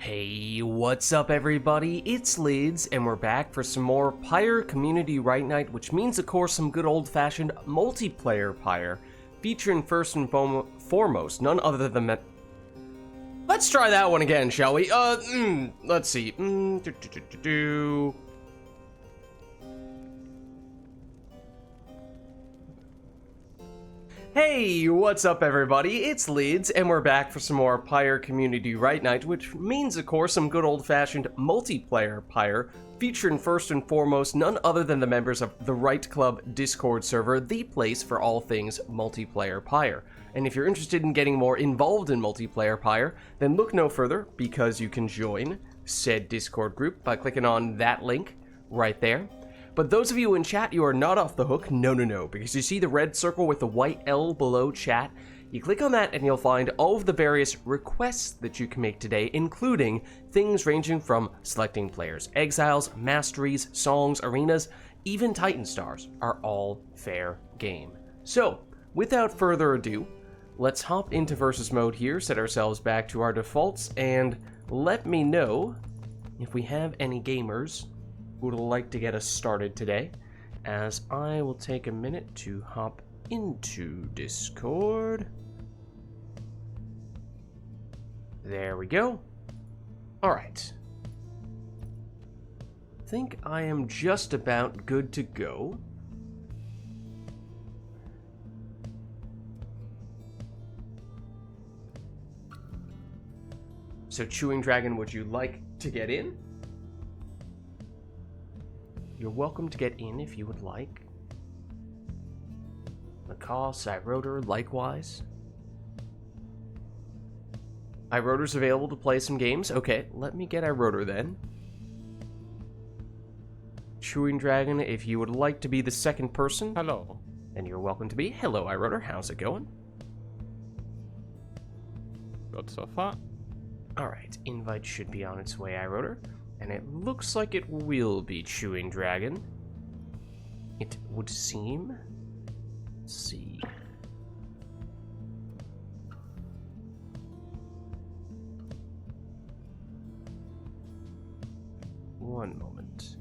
Hey, what's up everybody? It's Lids, and we're back for some more Pyre Community RITE Night, which means of course some good old-fashioned multiplayer Pyre, featuring first and foremost none other than Let's try that one again, shall we? Let's see. Hey, what's up everybody? It's Lids, and we're back for some more Pyre Community RITE Night, which means of course some good old-fashioned multiplayer Pyre, featuring first and foremost none other than the members of the RITE Club Discord server, the place for all things multiplayer Pyre. And if you're interested in getting more involved in multiplayer Pyre, then look no further, because you can join said Discord group by clicking on that link right there. But those of you in chat, you are not off the hook. No, because you see the red circle with the white L below chat. You click on that and you'll find all of the various requests that you can make today, including things ranging from selecting players' exiles, masteries, songs, arenas, even Titan stars are all fair game. So, without further ado, let's hop into versus mode here, set ourselves back to our defaults, and let me know if we have any gamers who would like to get us started today, as I will take a minute to hop into Discord. There we go. Alright. I think I am just about good to go. So, Chewing Dragon, would you like to get in? You're welcome to get in if you would like. Macaw, Cyroder, likewise. Iroder's available to play some games. Okay, let me get Iroder then. Chewing Dragon, if you would like to be the second person. Hello. Then you're welcome to be. Hello, Iroder. How's it going? Good so far. Alright, invite should be on its way, Iroder. And it looks like it will be Chewing Dragon. It would seem. Let's see. One moment.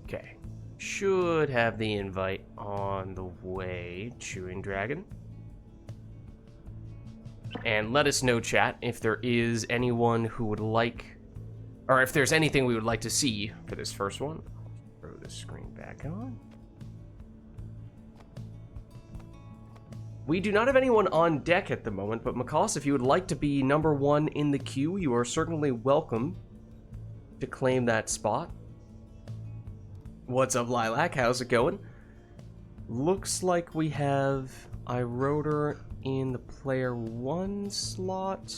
Okay. Should have the invite on the way, Chewing Dragon. And let us know, chat, if there is anyone who would like, or if there's anything we would like to see for this first one. Throw the screen back on. We do not have anyone on deck at the moment, but Macaws, if you would like to be number one in the queue, you are certainly welcome to claim that spot. What's up, Lilac? How's it going? Looks like we have Iroder in the player 1 slot,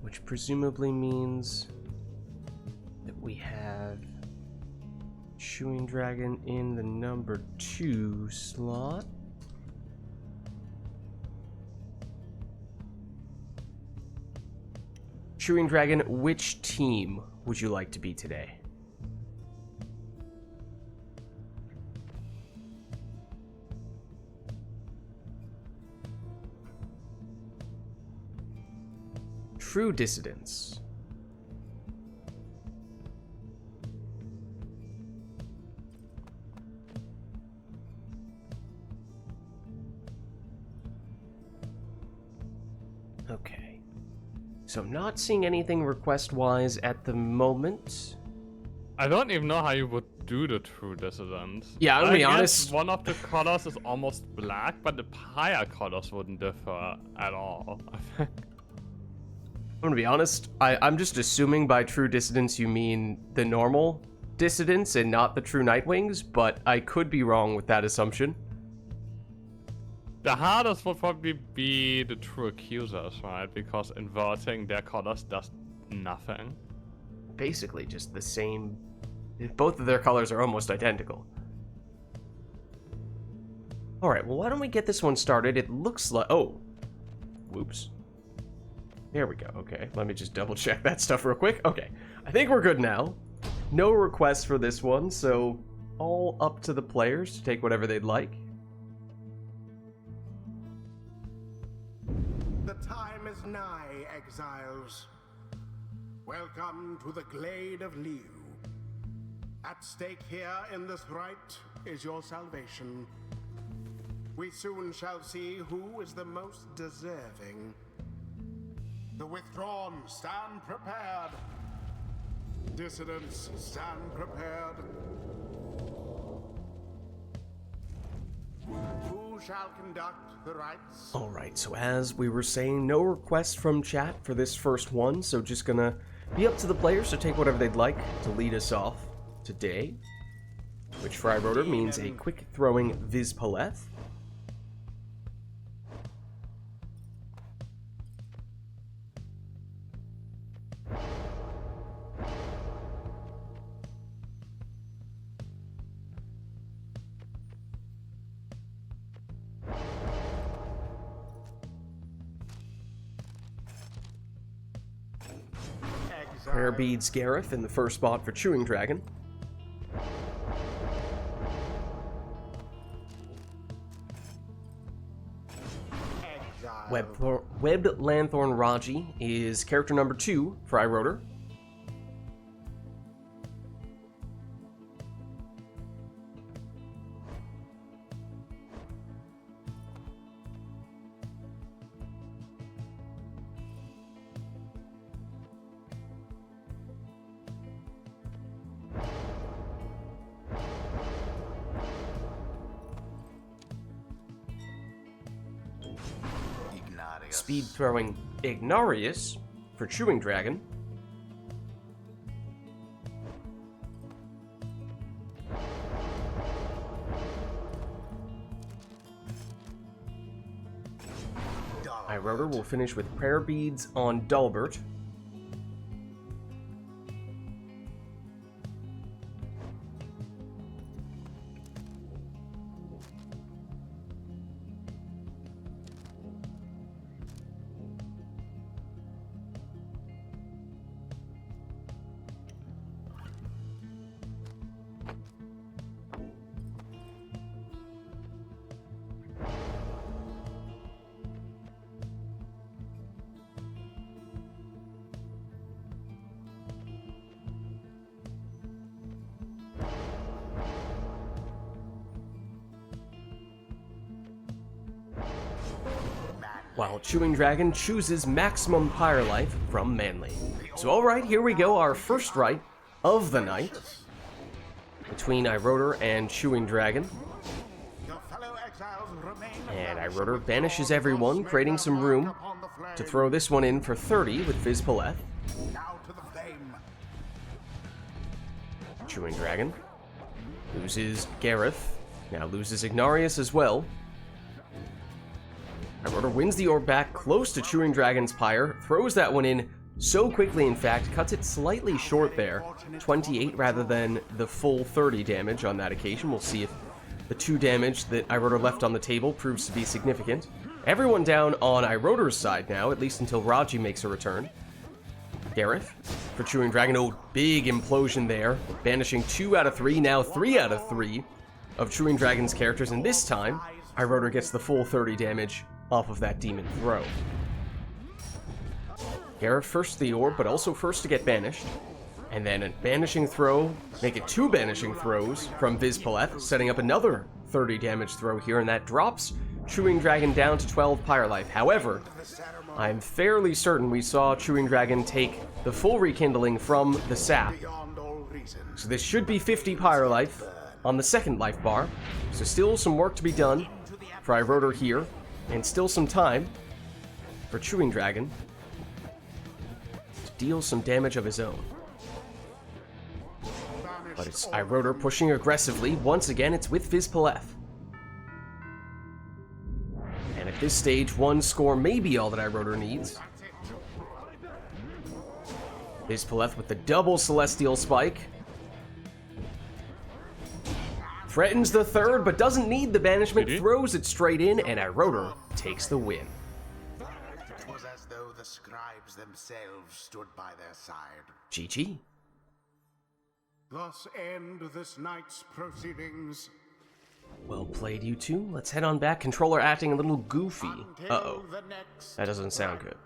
which presumably means that we have Chewing Dragon in the number 2 slot. Chewing Dragon, which team would you like to be today? True Dissidents. Okay. So I'm not seeing anything request-wise at the moment. I don't even know how you would do the true dissident. Yeah, I'm gonna be honest. One of the colors is almost black, but the Pyre colors wouldn't differ at all. I'm gonna be honest. I'm just assuming by true dissidents you mean the normal dissidents and not the true Nightwings, but I could be wrong with that assumption. The hardest would probably be the true accusers, right? Because inverting their colors does nothing. Basically just the same. Both of their colors are almost identical. Alright, well why don't we get this one started? It looks like... Oh. Whoops. There we go. Okay, let me just double check that stuff real quick. Okay, I think we're good now. no requests for this one, so all up to the players to take whatever they'd like. The time is nigh, exiles. Welcome to the Glade of Liu. At stake here in this rite is your salvation. We soon shall see who is the most deserving. The withdrawn, stand prepared. Dissidents, stand prepared. Who shall conduct the rites? Alright, so as we were saying, no requests from chat for this first one, so just gonna be up to the players to take whatever they'd like to lead us off today. Which for iRotor means a quick throwing Vids. Prayer Beads Gareth in the first spot for Chewing Dragon. Webbed Lanthorn Raji is character number 2 for iRotor. Speed throwing Ignarius for Chewing Dragon. iRotor will finish with Prayer Beads on Dalbert. While Chewing Dragon chooses Maximum Pyre Life from Manly. So alright, here we go, our first rite of the night between iRotor and Chewing Dragon. And iRotor banishes everyone, creating some room to throw this one in for 30 with Vids. Chewing Dragon loses Gareth, now loses Ignarius as well. iRotor wins the orb back close to Chewing Dragon's Pyre, throws that one in so quickly, in fact, cuts it slightly short there. 28 rather than the full 30 damage on that occasion. We'll see if the 2 damage that iRotor left on the table proves to be significant. Everyone down on iRotor's side now, at least until Raji makes a return. Gareth for Chewing Dragon. Oh, big implosion there. Banishing 2 out of 3, now 3 out of 3 of Chewing Dragon's characters, and this time, iRotor gets the full 30 damage off of that demon throw. Gareth first to the orb, but also first to get banished. And then a banishing throw, make it 2 banishing throws from Vids, setting up another 30 damage throw here, and that drops Chewing Dragon down to 12 Pyre Life. However, I'm fairly certain we saw Chewing Dragon take the full rekindling from the sap. So this should be 50 Pyre Life on the second life bar. So still some work to be done for iRotor here, and still some time for Chewing Dragon to deal some damage of his own. But it's iRotor pushing aggressively. Once again, it's with Vids. And at this stage, 1 score may be all that iRotor needs. Vids with the double Celestial Spike. Threatens the 3rd, but doesn't need the banishment, throws it straight in, and iRotor takes the win. It was as though the scribes themselves stood by their side. GG. thus end this night's proceedings. Well played, you two. Let's head on back. Controller acting a little goofy. Until Uh-oh. the next That doesn't sound good.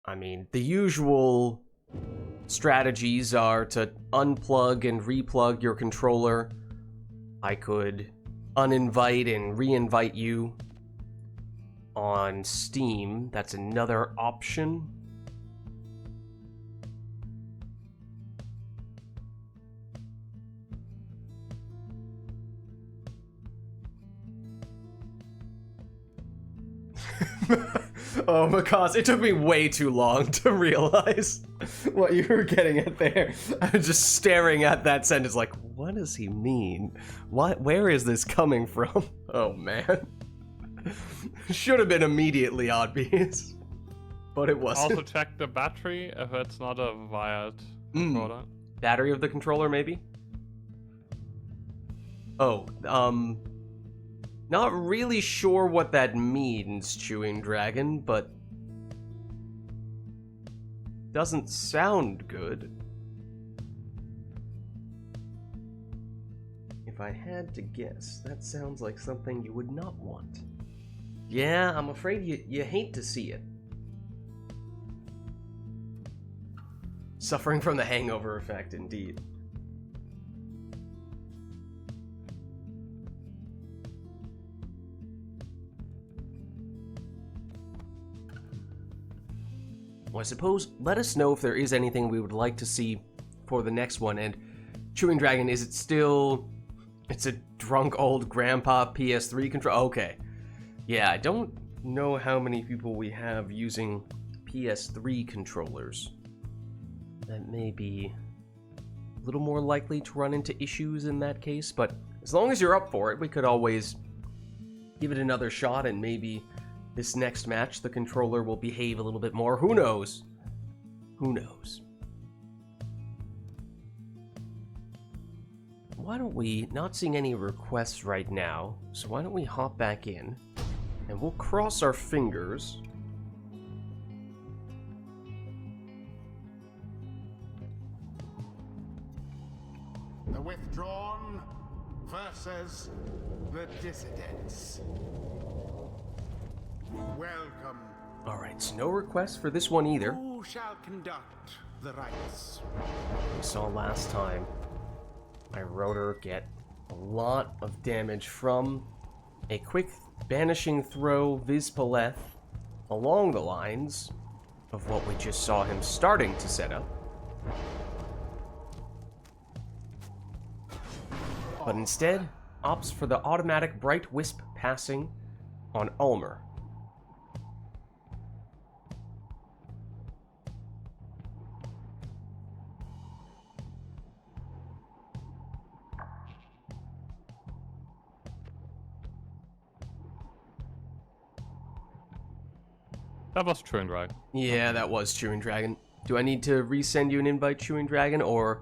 I mean, the usual strategies are to unplug and replug your controller. I could uninvite and reinvite you on Steam. That's another option. Oh my gosh, it took me way too long to realize what you were getting at there. I was just staring at that sentence like, what does he mean? Where is this coming from? Oh man. Should have been immediately obvious. But it wasn't. Also check the battery if it's not a wired controller. Battery of the controller, maybe? Oh, not really sure what that means, Chewing Dragon, but doesn't sound good. If I had to guess, that sounds like something you would not want. Yeah, I'm afraid you hate to see it. Suffering from the hangover effect, indeed. Well, I suppose, let us know if there is anything we would like to see for the next one. And Chewing Dragon, is it still... It's a drunk old grandpa PS3 controller? Okay. Yeah, I don't know how many people we have using PS3 controllers. That may be a little more likely to run into issues in that case, but as long as you're up for it, we could always give it another shot, and maybe this next match the controller will behave a little bit more. Who knows? Who knows? Why don't we, not seeing any requests right now, so why don't we hop back in, and we'll cross our fingers. The withdrawn versus the dissidents. Welcome. Alright, so no requests for this one either. Who shall conduct the rites? We saw last time my rotor get a lot of damage from a quick banishing throw Vispaleth along the lines of what we just saw him starting to set up. But instead, opts for the automatic Bright Wisp passing on Ulmer. That was Chewing Dragon. Yeah, that was Chewing Dragon. Do I need to resend you an invite, Chewing Dragon, or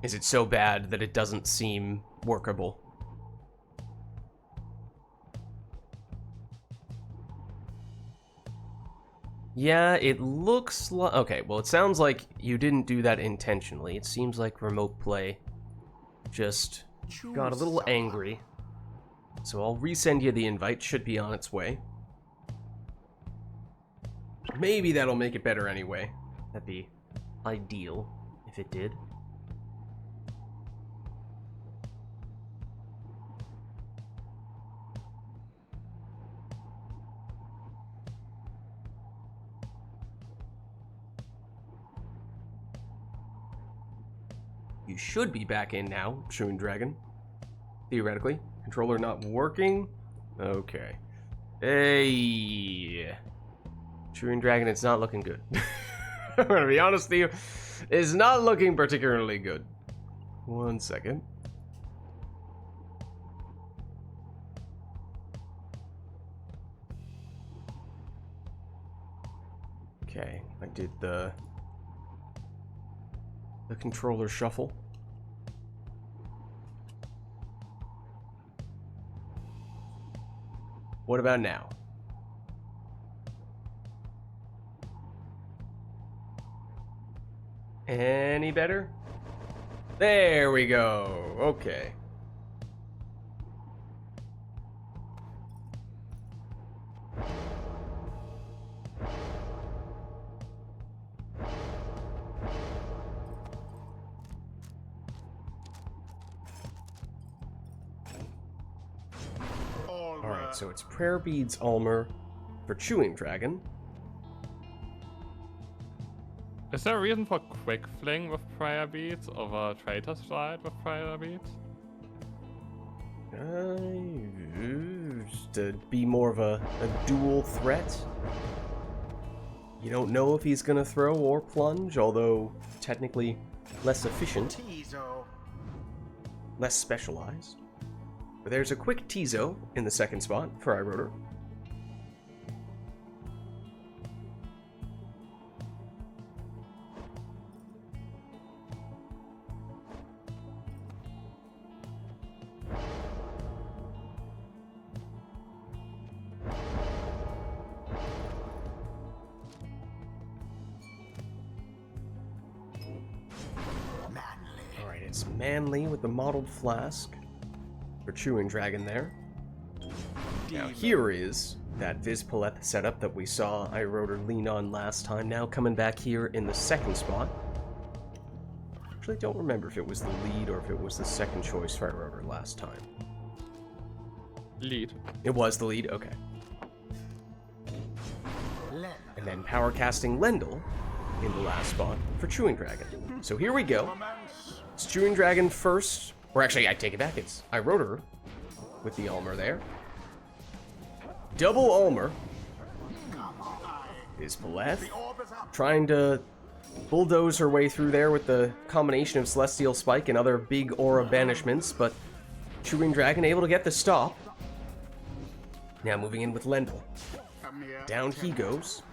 is it so bad that it doesn't seem workable? Yeah, it looks like... Okay, well, it sounds like you didn't do that intentionally. It seems like Remote Play just got a little angry. So I'll resend you the invite. Should be on its way. Maybe that'll make it better anyway. That'd be ideal if it did. You should be back in now, Chewing Dragon. Theoretically. Controller not working? Okay. Hey. Chewing Dragon, it's not looking good. I'm gonna be honest with you. It's not looking particularly good. 1 second. Okay, I did the controller shuffle. What about now? Any better? There we go. Okay. Alright, so it's Prayer Beads Ulmer for Chewing Dragon. Is there a reason for Quick Fling with Pyre Beads over Traitor's Rite with Pyre Beads? Just to be more of a dual threat. You don't know if he's gonna throw or plunge, although technically less efficient, less specialized. But there's a quick Tizo in the second spot for iRotor. Alright, it's Manly with the mottled flask for Chewing Dragon there. Now here is that Vizpaleth setup that we saw iRotor lean on last time, now coming back here in the second spot. Actually, I don't remember if it was the lead or if it was the second choice for iRotor last time. Lead. It was the lead? Okay. And then power casting Lendl in the last spot for Chewing Dragon. So here we go. It's Chewing Dragon first. Or actually, I take it back. It's iRotor with the Ulmer there. Double Ulmer. Vizpaleth trying to bulldoze her way through there with the combination of Celestial Spike and other big aura banishments, but Chewing Dragon able to get the stop. Now moving in with Lendl. Down he goes.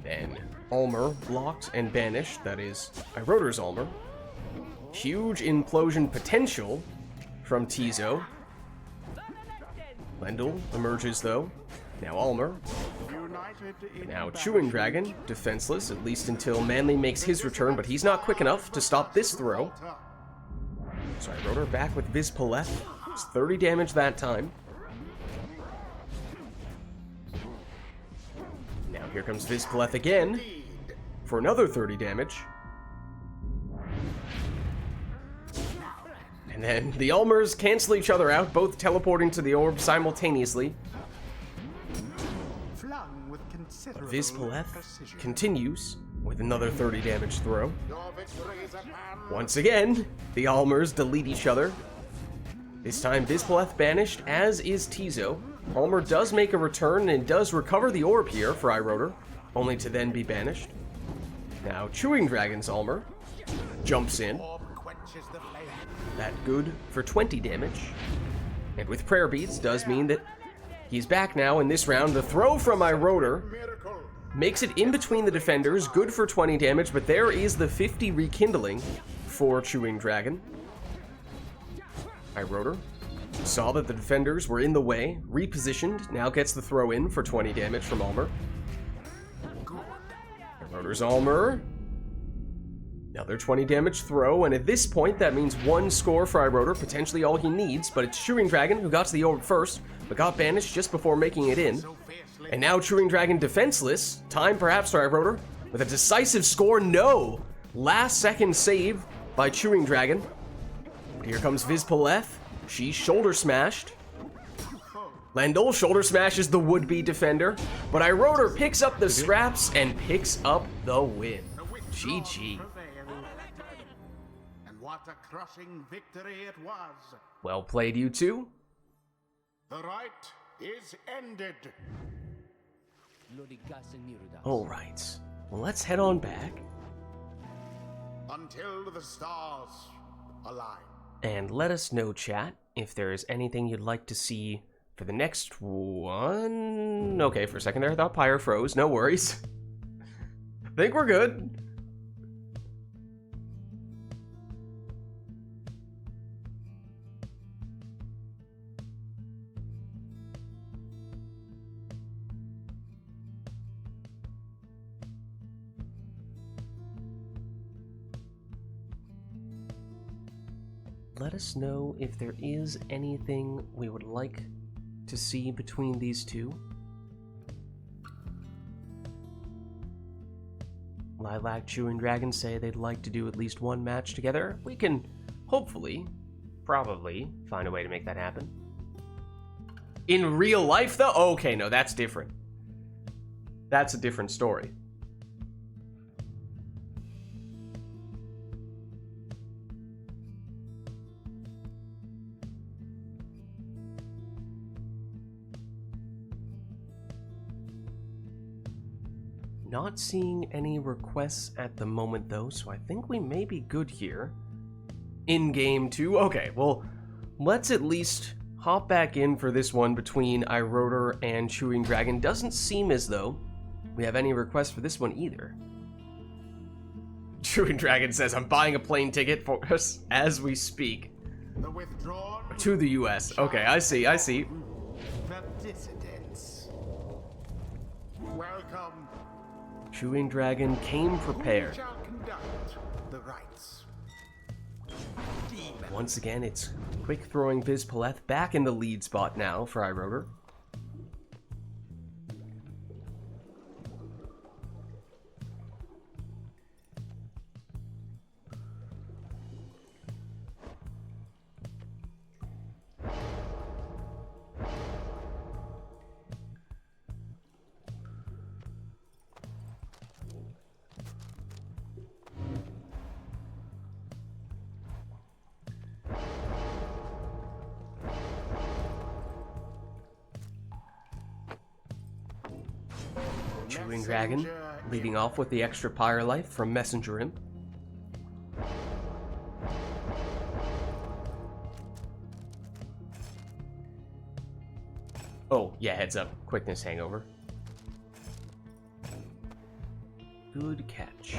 Then Ulmer blocked and banished. That is iRotor's Ulmer. Huge implosion potential from Tizo. Lendl emerges though. Now Ulmer. Now Chewing Dragon, defenseless, at least until Manly makes his return, but he's not quick enough to stop this throw. So iRotor back with Vizpaleth. It's 30 damage that time. Now here comes Vizpaleth again for another 30 damage. And then the Ulmers cancel each other out, both teleporting to the orb simultaneously. Vizpaleth continues with another 30 damage throw. Once again, the Ulmers delete each other. This time Vizpaleth banished, as is Tizo. Ulmer does make a return and does recover the orb here for iRotor, only to then be banished. Now Chewing Dragon's Ulmer jumps in. That good for 20 damage. And with Prayer Beads does mean that he's back now in this round. The throw from iRotor makes it in between the defenders, good for 20 damage, but there is the 50 rekindling for Chewing Dragon. iRotor saw that the defenders were in the way, repositioned, now gets the throw in for 20 damage from Ulmer. iRotor's Ulmer. Another 20 damage throw, and at this point that means one score for iRotor, potentially all he needs, but it's Chewing Dragon who got to the orb first, but got banished just before making it in. And now Chewing Dragon defenseless, time perhaps for iRotor, with a decisive score, no! Last second save by Chewing Dragon. But here comes Vizpaleth, she's shoulder smashed. Lendl shoulder smashes the would-be defender, but iRotor picks up the scraps and picks up the win. GG. What a crushing victory it was. Well played, you two. The rite is ended. Alright, well let's head on back. Until the stars align. And let us know, chat, if there is anything you'd like to see for the next one. Okay, for a second there I thought Pyre froze, no worries. I think we're good. let us know if there is anything we would like to see between these two. Lilac, Chewing Dragon say they'd like to do at least one match together. We can hopefully, probably, find a way to make that happen. In real life, though? Okay, no, that's different. That's a different story. Not seeing any requests at the moment, though, so I think we may be good here. In game 2? Okay, well, let's at least hop back in for this one between iRotor and Chewing Dragon. Doesn't seem as though we have any requests for this one either. Chewing Dragon says, I'm buying a plane ticket for us as we speak. The withdrawn To the US. Okay, I see. the dissidents. Welcome. Chewing Dragon came prepared. Who shall conduct the rites? Demon. Once again, it's quick throwing Viz back in the lead spot now for iRotor. Chewing Dragon leading off with the extra Pyre life from Messenger Imp. Oh, yeah, heads up. Quickness hangover. Good catch.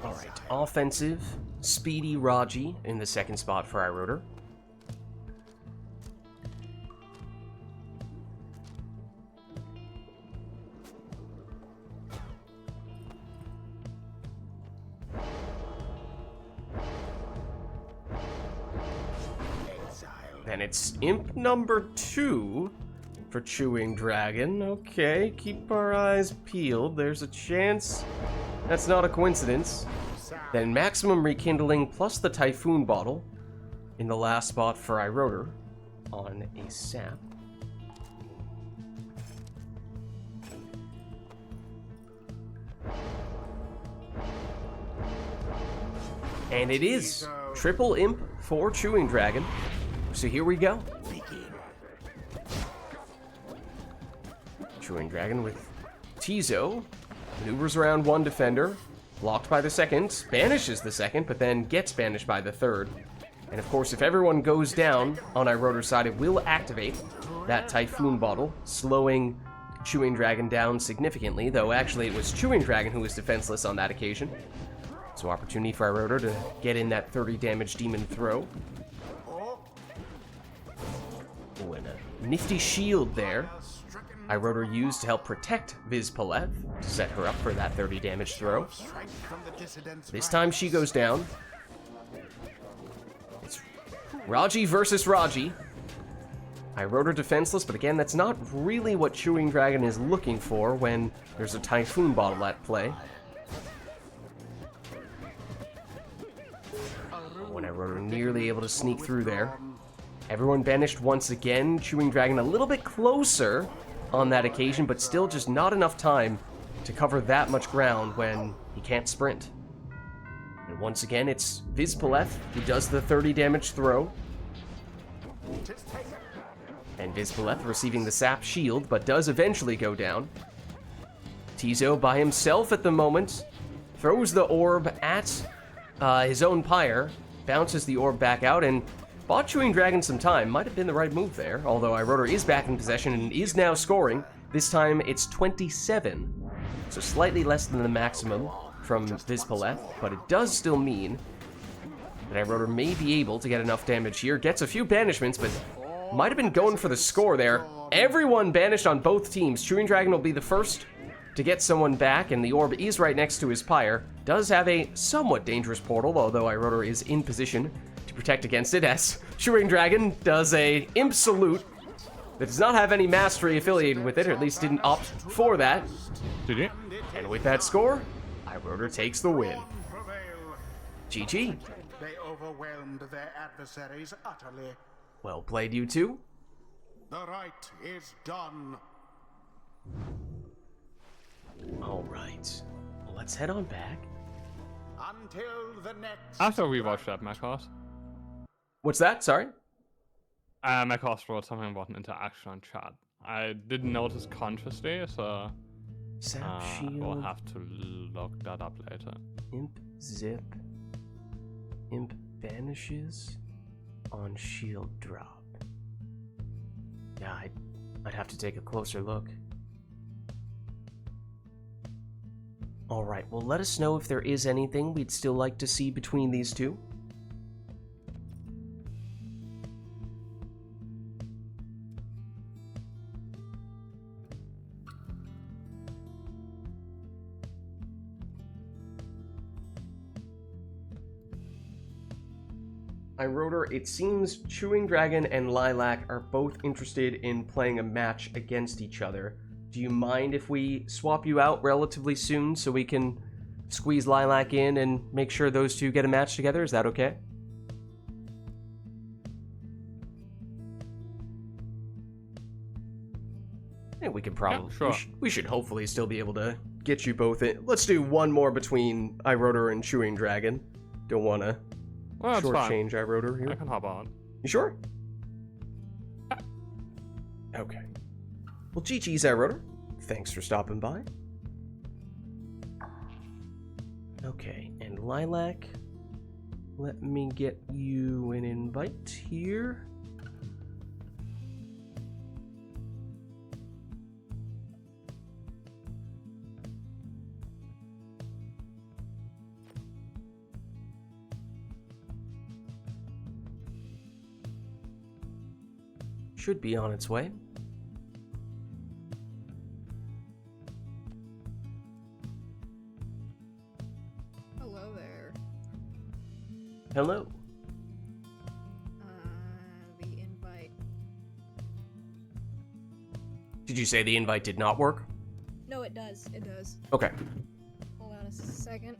Alright, offensive, speedy Raji in the second spot for iRotor. Then it's Imp number 2 for Chewing Dragon. Okay, keep our eyes peeled. There's a chance that's not a coincidence. Then Maximum Rekindling plus the Typhoon Bottle in the last spot for iRotor on a sap. And it is triple Imp for Chewing Dragon. So here we go. Chewing Dragon with Tizo. Maneuvers around one defender. Blocked by the second. Banishes the second, but then gets banished by the third. And of course, if everyone goes down on iRotor's side, it will activate that Typhoon Bottle, slowing Chewing Dragon down significantly, though actually it was Chewing Dragon who was defenseless on that occasion. So opportunity for iRotor to get in that 30 damage demon throw. Oh, and a nifty shield there. iRotor used to help protect Viz to set her up for that 30 damage throw. This time she goes down. It's Raji versus Raji. iRotor defenseless, but again, that's not really what Chewing Dragon is looking for when there's a Typhoon Bottle at play. When iRotor nearly able to sneak through there. Everyone banished once again. Chewing Dragon a little bit closer on that occasion, but still just not enough time to cover that much ground when he can't sprint. And once again, it's Viz who does the 30 damage throw. And Viz receiving the sap shield, but does eventually go down. Tizo by himself at the moment. Throws the orb at his own Pyre. Bounces the orb back out and bought Chewing Dragon some time. Might have been the right move there, although iRotor is back in possession and is now scoring. This time it's 27, so slightly less than the maximum from Viz, but it does still mean that iRotor may be able to get enough damage here. Gets a few banishments, but might have been going for the score there. Everyone banished on both teams. Chewing Dragon will be the first to get someone back, and the orb is right next to his Pyre. Does have a somewhat dangerous portal, although iRotor is in position to protect against it, as Chewing Dragon does a Imp Salute that does not have any mastery affiliated with it, or at least didn't opt for that. Did you? And with that score, iRotor takes the win. GG. They overwhelmed their adversaries utterly. Well played, you two. The rite is done. All right. Well, let's head on back. Until the next. After we watched that, Macos. What's that? Sorry? Macos wrote something about an interaction on chat. I didn't notice consciously, so Sap Shield. we'll have to look that up later. Imp Zip. Imp vanishes on shield drop. Yeah, I'd have to take a closer look. Alright, well let us know if there is anything we'd still like to see between these two. iRotor, it seems Chewing Dragon and Lilac are both interested in playing a match against each other. Do you mind if we swap you out relatively soon so we can squeeze Lilac in and make sure those two get a match together? Is that okay? Yeah, we could probably... Yeah, sure. we should hopefully still be able to get you both in. Let's do one more between iRotor and Chewing Dragon. Don't want to Well, that's fine. shortchange iRotor here. I can hop on. You sure? Okay. Well, GG's iRotor. Thanks for stopping by. Okay, and Lilac, let me get you an invite here. Should be on its way. Hello there. Hello. The invite. Did you say the invite did not work? No, it does. It does. Okay. Hold on a second.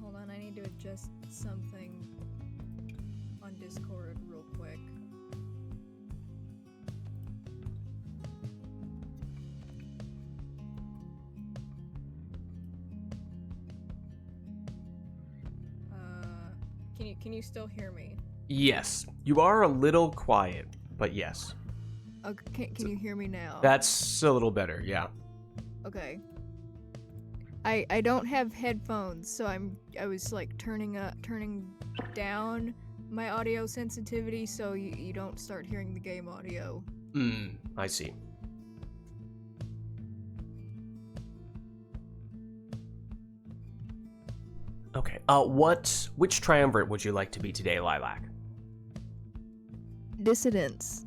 Hold on, I need to adjust something on Discord real quick. Can you still hear me? Yes. You are a little quiet, but yes. Okay, can you hear me now? That's a little better, yeah. Okay. I don't have headphones, so I was like turning down my audio sensitivity so you don't start hearing the game audio. I see. Okay, which triumvirate would you like to be today, Lilac? Dissidents.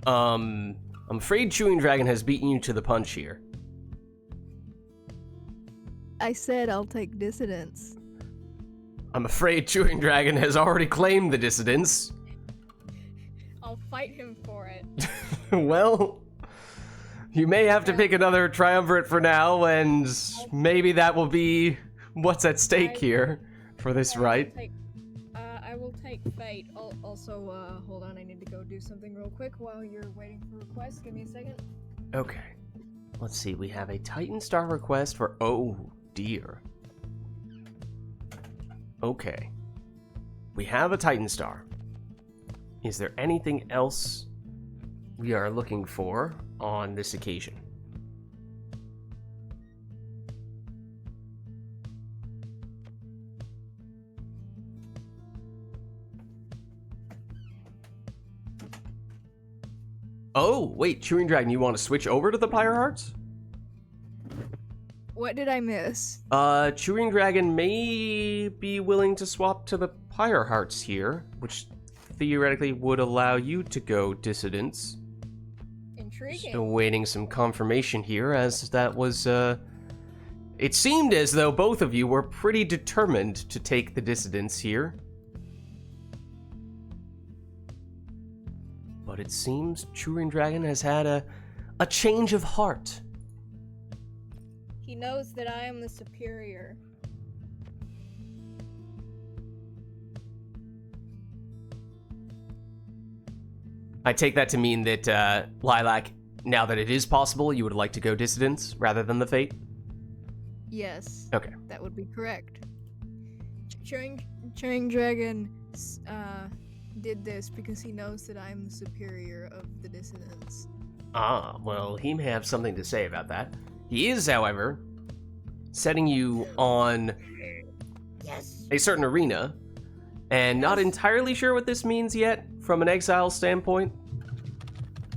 I'm afraid Chewing Dragon has beaten you to the punch here. I said I'll take dissidents. I'm afraid Chewing Dragon has already claimed the dissidents. I'll fight him for it. Well, you may have to pick another triumvirate for now, and maybe that will be what's at stake here for this rite. I will take fate. Also, hold on, I need to go do something real quick while you're waiting for requests. Give me a second. Okay. Let's see, we have a Titan Star request for... Oh, dear. Okay. We have a Titan Star. Is there anything else we are looking for on this occasion? Oh, wait, Chewing Dragon, you want to switch over to the Pyre Hearts? What did I miss? Chewing Dragon may be willing to swap to the Pyre Hearts here, which theoretically would allow you to go dissidents. Intriguing. Still waiting some confirmation here, as that was, it seemed as though both of you were pretty determined to take the dissidents here. But it seems Chewing Dragon has had a change of heart. He knows that I am the superior. I take that to mean that, Lilac, now that it is possible, you would like to go dissidents rather than the Fate? Yes. Okay. That would be correct. Chewing Dragon did this because he knows that I'm the superior of the dissidents. Ah, well, he may have something to say about that. He is, however, setting you on a certain arena, and not entirely sure what this means yet from an exile standpoint.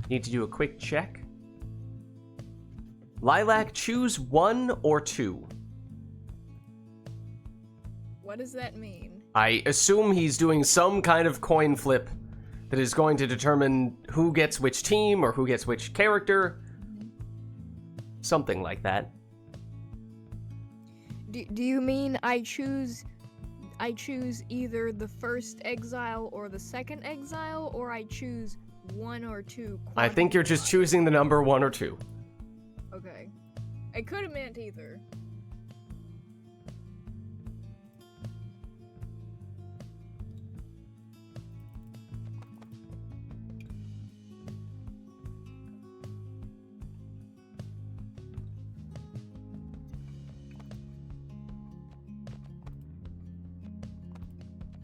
Need to do a quick check. Lilac, choose 1 or 2. What does that mean? I assume he's doing some kind of coin flip that is going to determine who gets which team or who gets which character. Something like that. Do you mean I choose either the first exile or the second exile, or I choose 1 or 2? I think you're just choosing the number 1 or 2. Okay. I could have meant either.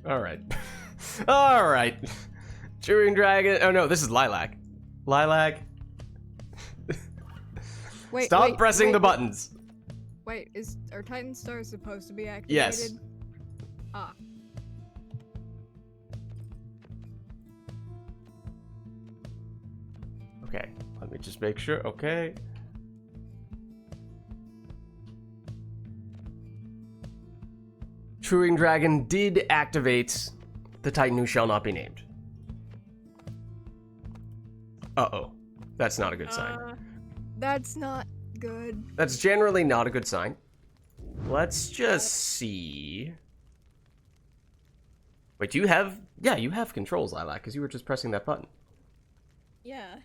Alright. Alright. Chewing Dragon. Oh no, this is Lilac. Lilac. Stop pressing the buttons. Wait, are Titan Stars supposed to be activated? Yes. Ah. Okay, let me just make sure. Okay. Chewing Dragon did activate the Titan who shall not be named. Uh-oh. That's not a good sign. That's not good. That's generally not a good sign. Let's just see. Wait, do you have... Yeah, you have controls, Lilac, because you were just pressing that button. Yeah.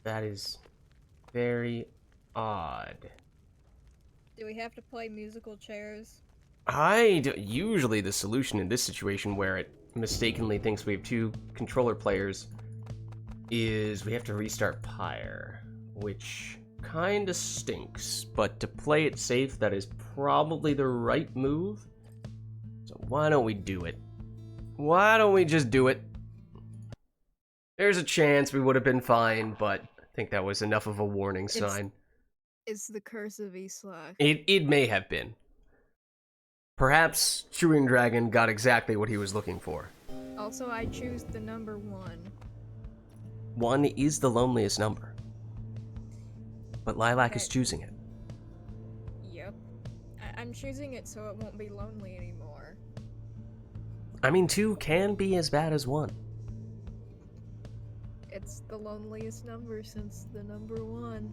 That is very odd. Do we have to play musical chairs? Usually the solution in this situation where it mistakenly thinks we have 2 controller players is we have to restart Pyre, which kinda stinks, but to play it safe, that is probably the right move. So why don't we do it? Why don't we just do it? There's a chance we would have been fine, but I think that was enough of a warning sign. It's the curse of Isla. It may have been. Perhaps Chewing Dragon got exactly what he was looking for. Also, I choose the number 1. 1 is the loneliest number. But Lilac is choosing it. Yep. I'm choosing it so it won't be lonely anymore. I mean, 2 can be as bad as 1. It's the loneliest number since the number 1.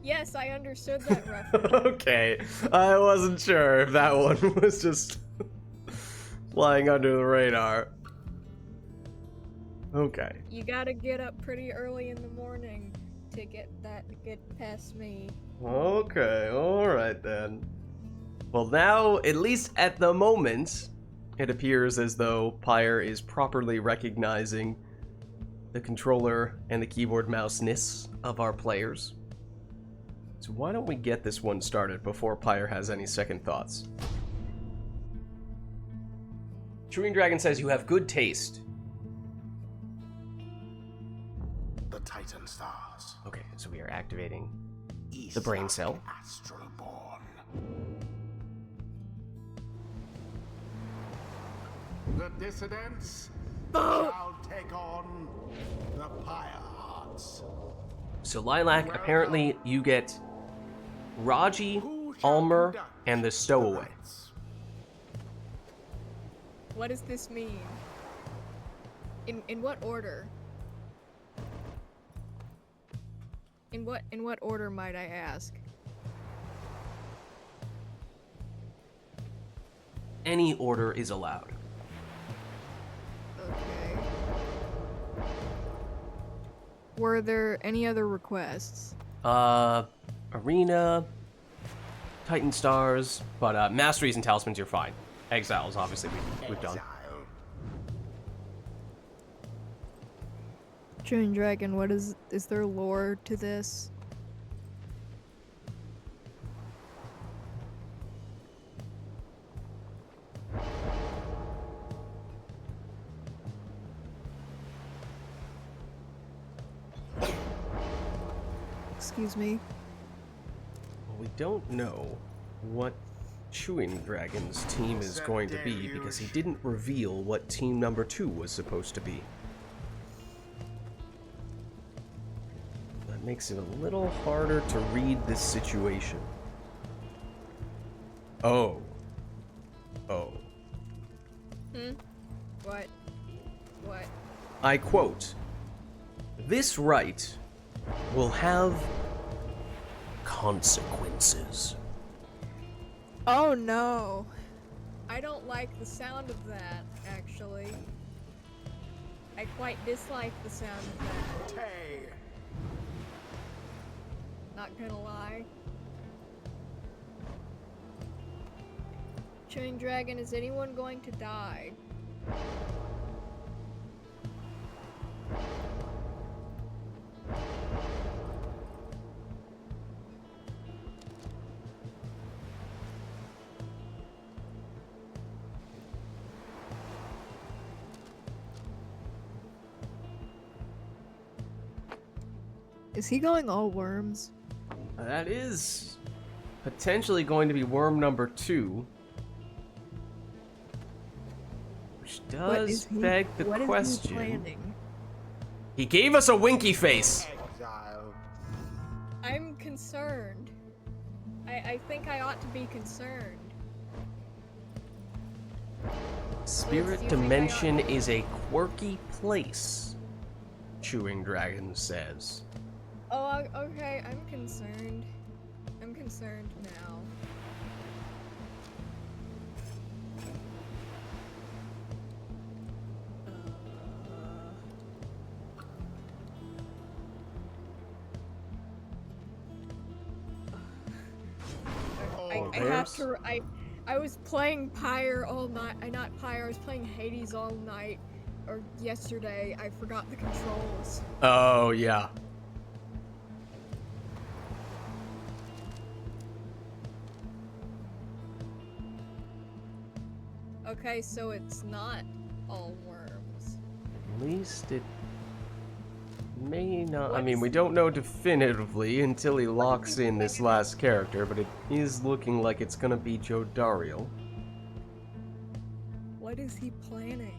Yes, I understood that reference. Okay, I wasn't sure if that one was just flying under the radar. Okay. You gotta get up pretty early in the morning to get past me. Okay, alright then. Well now, at least at the moment, it appears as though Pyre is properly recognizing the controller and the keyboard mouse-ness of our players. So why don't we get this one started before Pyre has any second thoughts? Chewing Dragon says you have good taste. The Titan Stars. Okay, so we are activating the brain cell. Astralborn. The dissidents shall take on the Pyre Hearts. So Lilac, apparently you get Raji, Almer, and the Stowaway. What does this mean? In what order? In what order might I ask? Any order is allowed. Okay. Were there any other requests? Arena, Titan Stars, but Masteries and Talismans, you're fine. Exiles, obviously, we've done. Exile. Chewing Dragon, what is there lore to this? Excuse me. Well, we don't know what Chewing Dragon's team is going to be because he didn't reveal what team number 2 was supposed to be. That makes it a little harder to read this situation. Oh. Oh. What? What? I quote, "This rite will have consequences." Oh no. I don't like the sound of that, actually. I quite dislike the sound of that. Tay. Not gonna lie. Chewing Dragon, is anyone going to die? Is he going all worms? That is potentially going to be worm number 2. Which does beg the question. What is he planning? He gave us a winky face. Exile. I'm concerned. I think I ought to be concerned. Spirit do you think I Dimension ought to- is a quirky place, Chewing Dragon says. Oh, okay, I'm concerned. I'm concerned now. I have to. I was playing Pyre all night. Not Pyre. I was playing Hades all night. Or yesterday. I forgot the controls. Oh, yeah. Okay, so it's not all worms. At least it may not. I What mean, is- we don't know definitively until he locks in this last character, but it is looking like it's gonna be Joe Dario. What is he planning?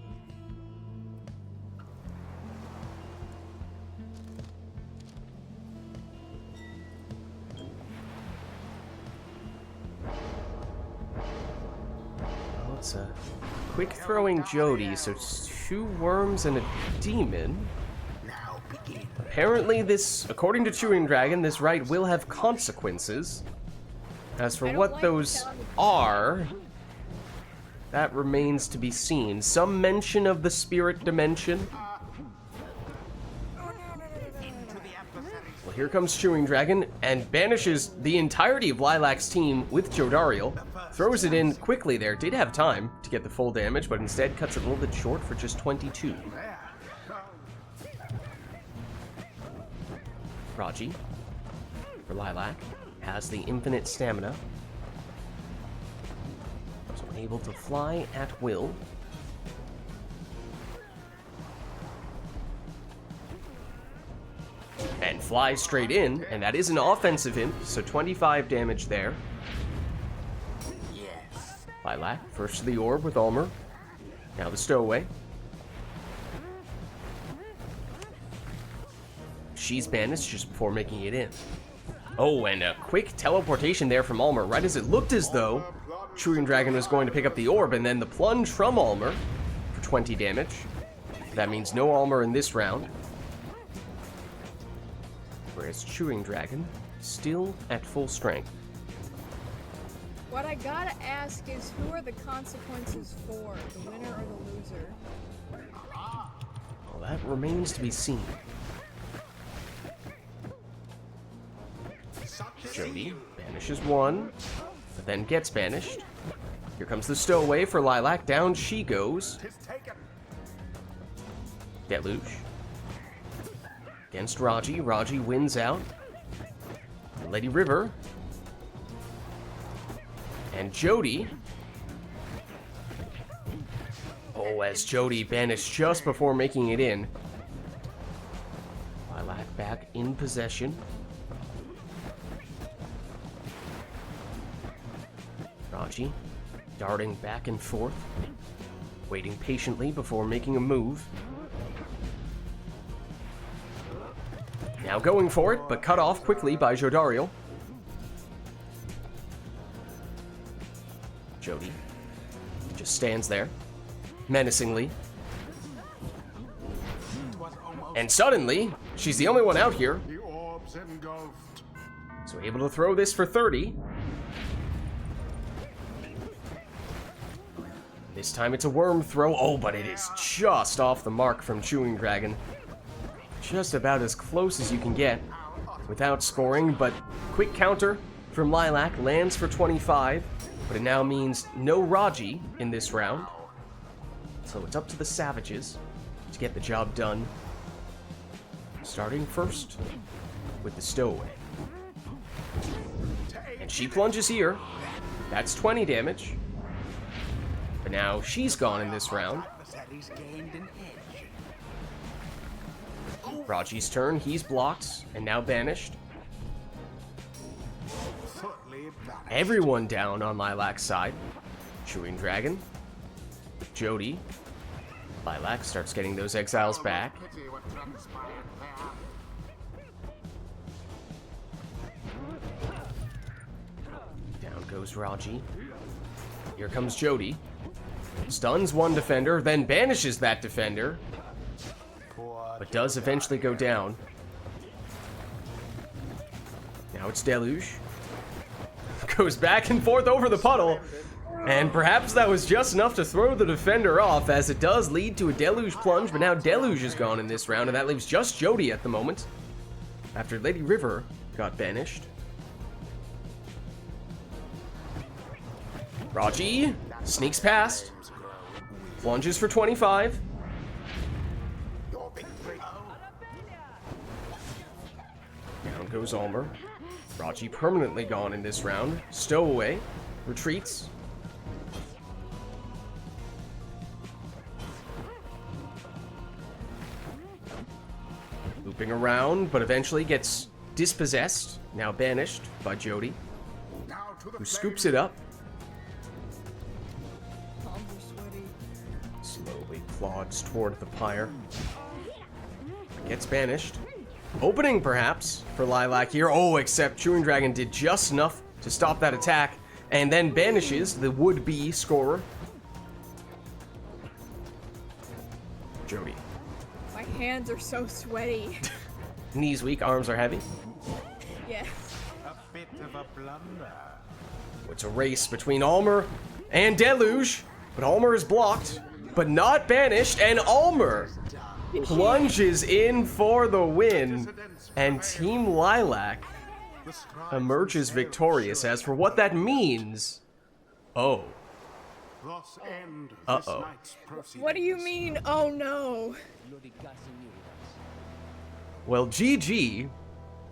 Oh, it's a quick throwing Jody, so it's 2 worms and a demon. Now begin. Apparently this, according to Chewing Dragon, this rite will have consequences. As for I don't what like the those sound of- are, that remains to be seen. Some mention of the spirit dimension. Well, here comes Chewing Dragon and banishes the entirety of Lilac's team with Joe Dario. Throws it in quickly there. Did have time to get the full damage, but instead cuts it a little bit short for just 22. There. Raji, for Lilac, has the infinite stamina. So able to fly at will. And flies straight in, and that is an offensive hit, so 25 damage there. Yes. Lilac, first to the orb with Ulmer. Now the stowaway. She's banished just before making it in. Oh, and a quick teleportation there from Ulmer, right as it looked as though Chewing Dragon was going to pick up the orb, and then the plunge from Almer for 20 damage. That means no Almer in this round. Whereas Chewing Dragon, still at full strength. What I gotta ask is, who are the consequences for? The winner or the loser? Well, that remains to be seen. Jody banishes one, but then gets banished. Here comes the stowaway for Lilac. Down she goes. Deluge. Against Raji. Raji wins out. Lady River. And Jody. Oh, as Jody banished just before making it in. Lilac back in possession. Raji darting back and forth, waiting patiently before making a move. Now going for it, but cut off quickly by Jodario. Jody just stands there, menacingly. And suddenly, she's the only one out here. The orb's engulfed. So able to throw this for 30. This time it's a worm throw. Oh, but it is just off the mark from Chewing Dragon. Just about as close as you can get without scoring, but quick counter from Lilac lands for 25, but it now means no Raji in this round. So it's up to the Savages to get the job done. Starting first with the stowaway. And she plunges here. That's 20 damage. But now she's gone in this round. Raji's turn, he's blocked, and now banished. Everyone down on Lilac's side. Chewing Dragon. Jody. Lilac starts getting those exiles back. Down goes Raji. Here comes Jody. Stuns one defender, then banishes that defender. But does eventually go down. Now it's Deluge. Goes back and forth over the puddle. And perhaps that was just enough to throw the defender off, as it does lead to a Deluge plunge, but now Deluge is gone in this round, and that leaves just Jody at the moment. After Lady River got banished. Raji sneaks past. Plunges for 25. Down goes Almer. Raji permanently gone in this round. Stowaway retreats. Looping around, but eventually gets dispossessed. Now banished by Jody, who scoops it up. Slowly plods toward the pyre. Gets banished. Opening, perhaps, for Lilac here. Oh, except Chewing Dragon did just enough to stop that attack, and then banishes the would-be scorer. Jody. My hands are so sweaty. Knees weak, arms are heavy. Yes. A bit of a blunder. It's a race between Almer and Deluge, but Almer is blocked, but not banished, and Almer plunges in for the win, and Team Lilac emerges victorious. As for what that means, oh. Uh-oh. What do you mean, oh no? Well, GG.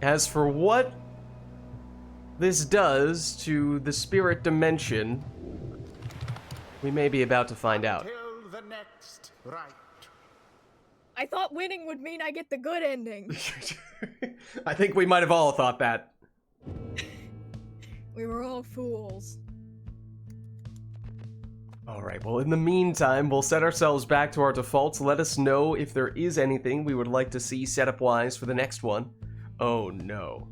As for what this does to the spirit dimension, we may be about to find out. Till the next rite. I thought winning would mean I get the good ending. I think we might have all thought that. We were all fools. Alright, well in the meantime, we'll set ourselves back to our defaults. Let us know if there is anything we would like to see setup-wise for the next one. Oh no.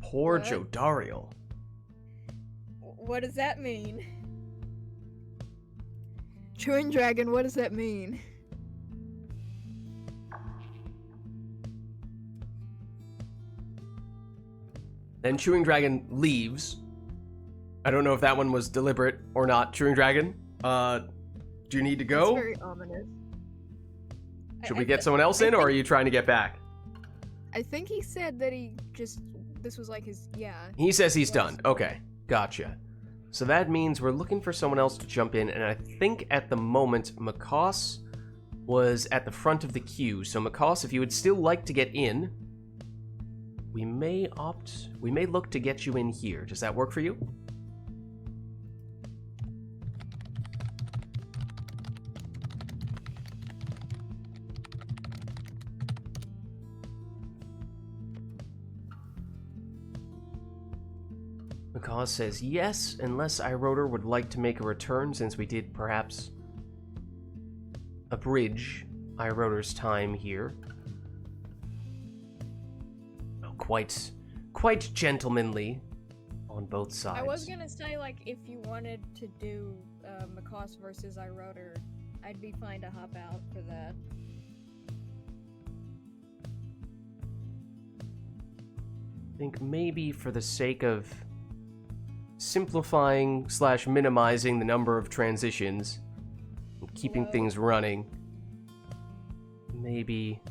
Poor What? Jodario. What does that mean? Chewing dragon, what does that mean? Then Chewing Dragon leaves. I don't know if that one was deliberate or not. Chewing Dragon, do you need to go? That's very ominous. Should we get someone else in, or are you trying to get back? I think he said that this was like his, yeah. He says he's done. Okay, gotcha. So that means we're looking for someone else to jump in, and I think at the moment, Macaus was at the front of the queue. So Macaus, if you would still like to get in, we may look to get you in here. Does that work for you? Macaus says yes, unless iRotor would like to make a return, since we did perhaps abridge iRotor's time here. Oh, quite gentlemanly on both sides. I was gonna say, like, if you wanted to do Macaus versus iRotor, I'd be fine to hop out for that. I think maybe for the sake of simplifying / minimizing the number of transitions and keeping things running, maybe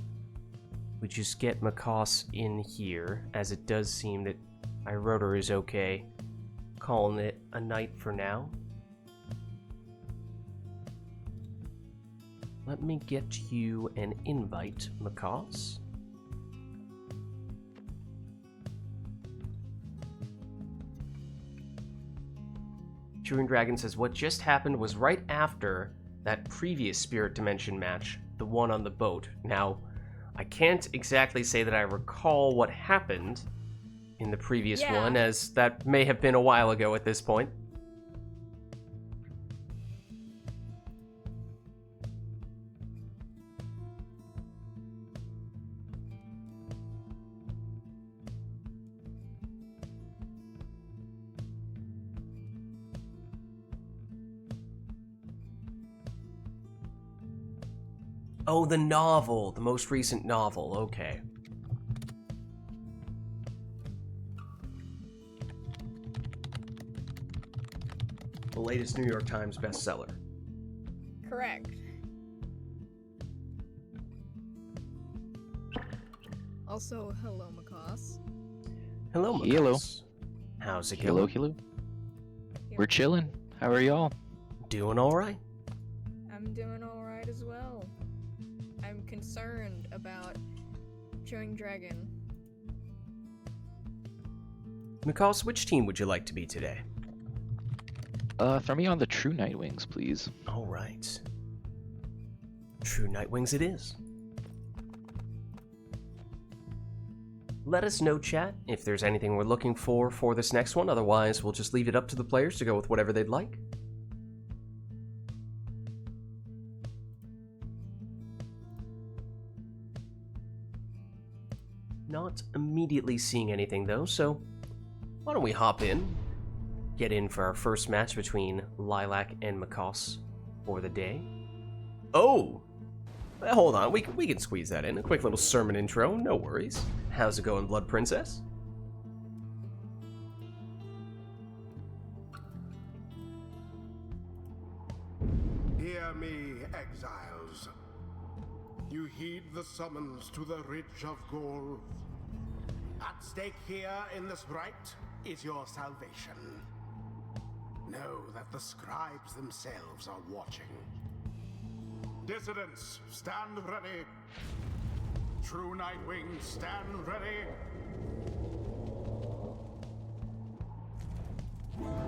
we just get Macaus in here, as it does seem that iRotor is okay calling it a night for now. Let me get you an invite, Macaus. Chewing Dragon says what just happened was right after that previous Spirit Dimension match, the one on the boat. Now, I can't exactly say that I recall what happened in the previous one, as that may have been a while ago at this point. Oh, the novel. The most recent novel. Okay. The latest New York Times bestseller. Correct. Also, hello, Macaus. Hello, Macaus. Hello. How's it Hello, going? hello. We're chilling. How are y'all? Doing all right. I'm doing alright as well. I'm concerned about Chewing Dragon. Macaus, which team would you like to be today? Throw me on the True Nightwings, please. All right. True Nightwings it is. Let us know, chat, if there's anything we're looking for this next one. Otherwise, we'll just leave it up to the players to go with whatever they'd like. Not immediately seeing anything, though, so why don't we hop in, get in for our first match between Lilac and Macaus for the day. Oh! Well, hold on, we can squeeze that in. A quick little sermon intro, no worries. How's it going, Blood Princess? Hear me, exiles. You heed the summons to the Ridge of Gold. At stake here in this rite is your salvation. Know that the scribes themselves are watching. Dissidents, stand ready. True Nightwings, stand ready.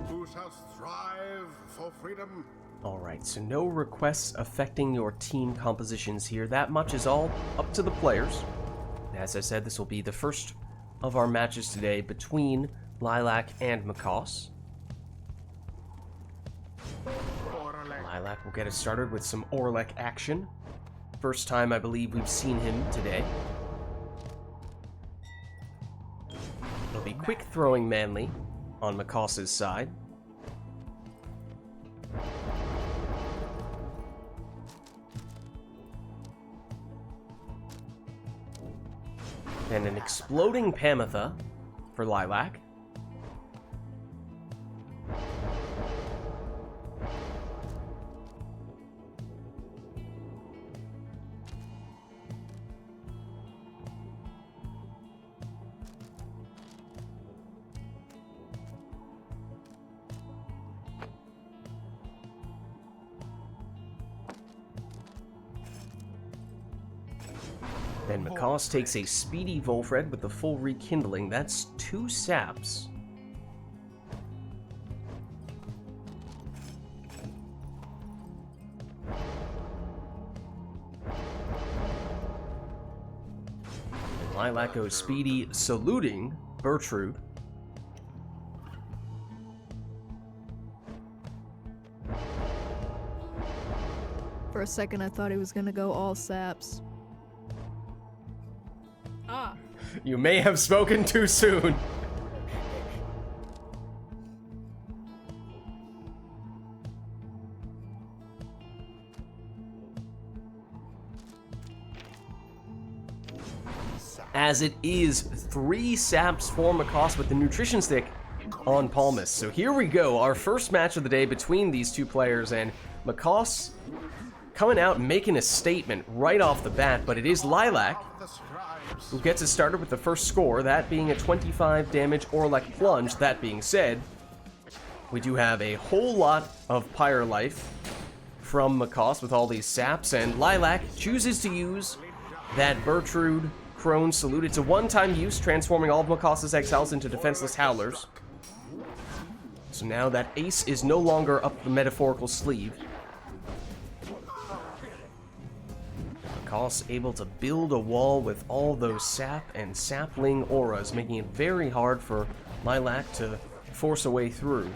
Who shall strive for freedom? Alright, so no requests affecting your team compositions here. That much is all up to the players. As I said, this will be the first of our matches today between Lilac and Macaus. Lilac will get us started with some Orlek action. First time I believe we've seen him today. It'll be quick throwing manly on Macaus's side. Then an exploding Pamitha for Lilac. Then Macaws takes a speedy Volfred with the full rekindling. That's 2 saps. And Lilac goes speedy, saluting Bertrude. For a second, I thought he was gonna go all saps. Ah. You may have spoken too soon. As it is 3 saps for Macaws with the nutrition stick on Palmas. So here we go, our first match of the day between these two players, and Macaws coming out and making a statement right off the bat, but it is Lilac who gets it started with the first score, that being a 25 damage Orlek plunge. That being said, we do have a whole lot of Pyre life from Macaws with all these saps, and Lilac chooses to use that Bertrude Crone Salute. It's a one-time use, transforming all of Macaws' exiles into defenseless howlers. So now that ace is no longer up the metaphorical sleeve. Macaws able to build a wall with all those sap and sapling auras, making it very hard for Lilac to force a way through.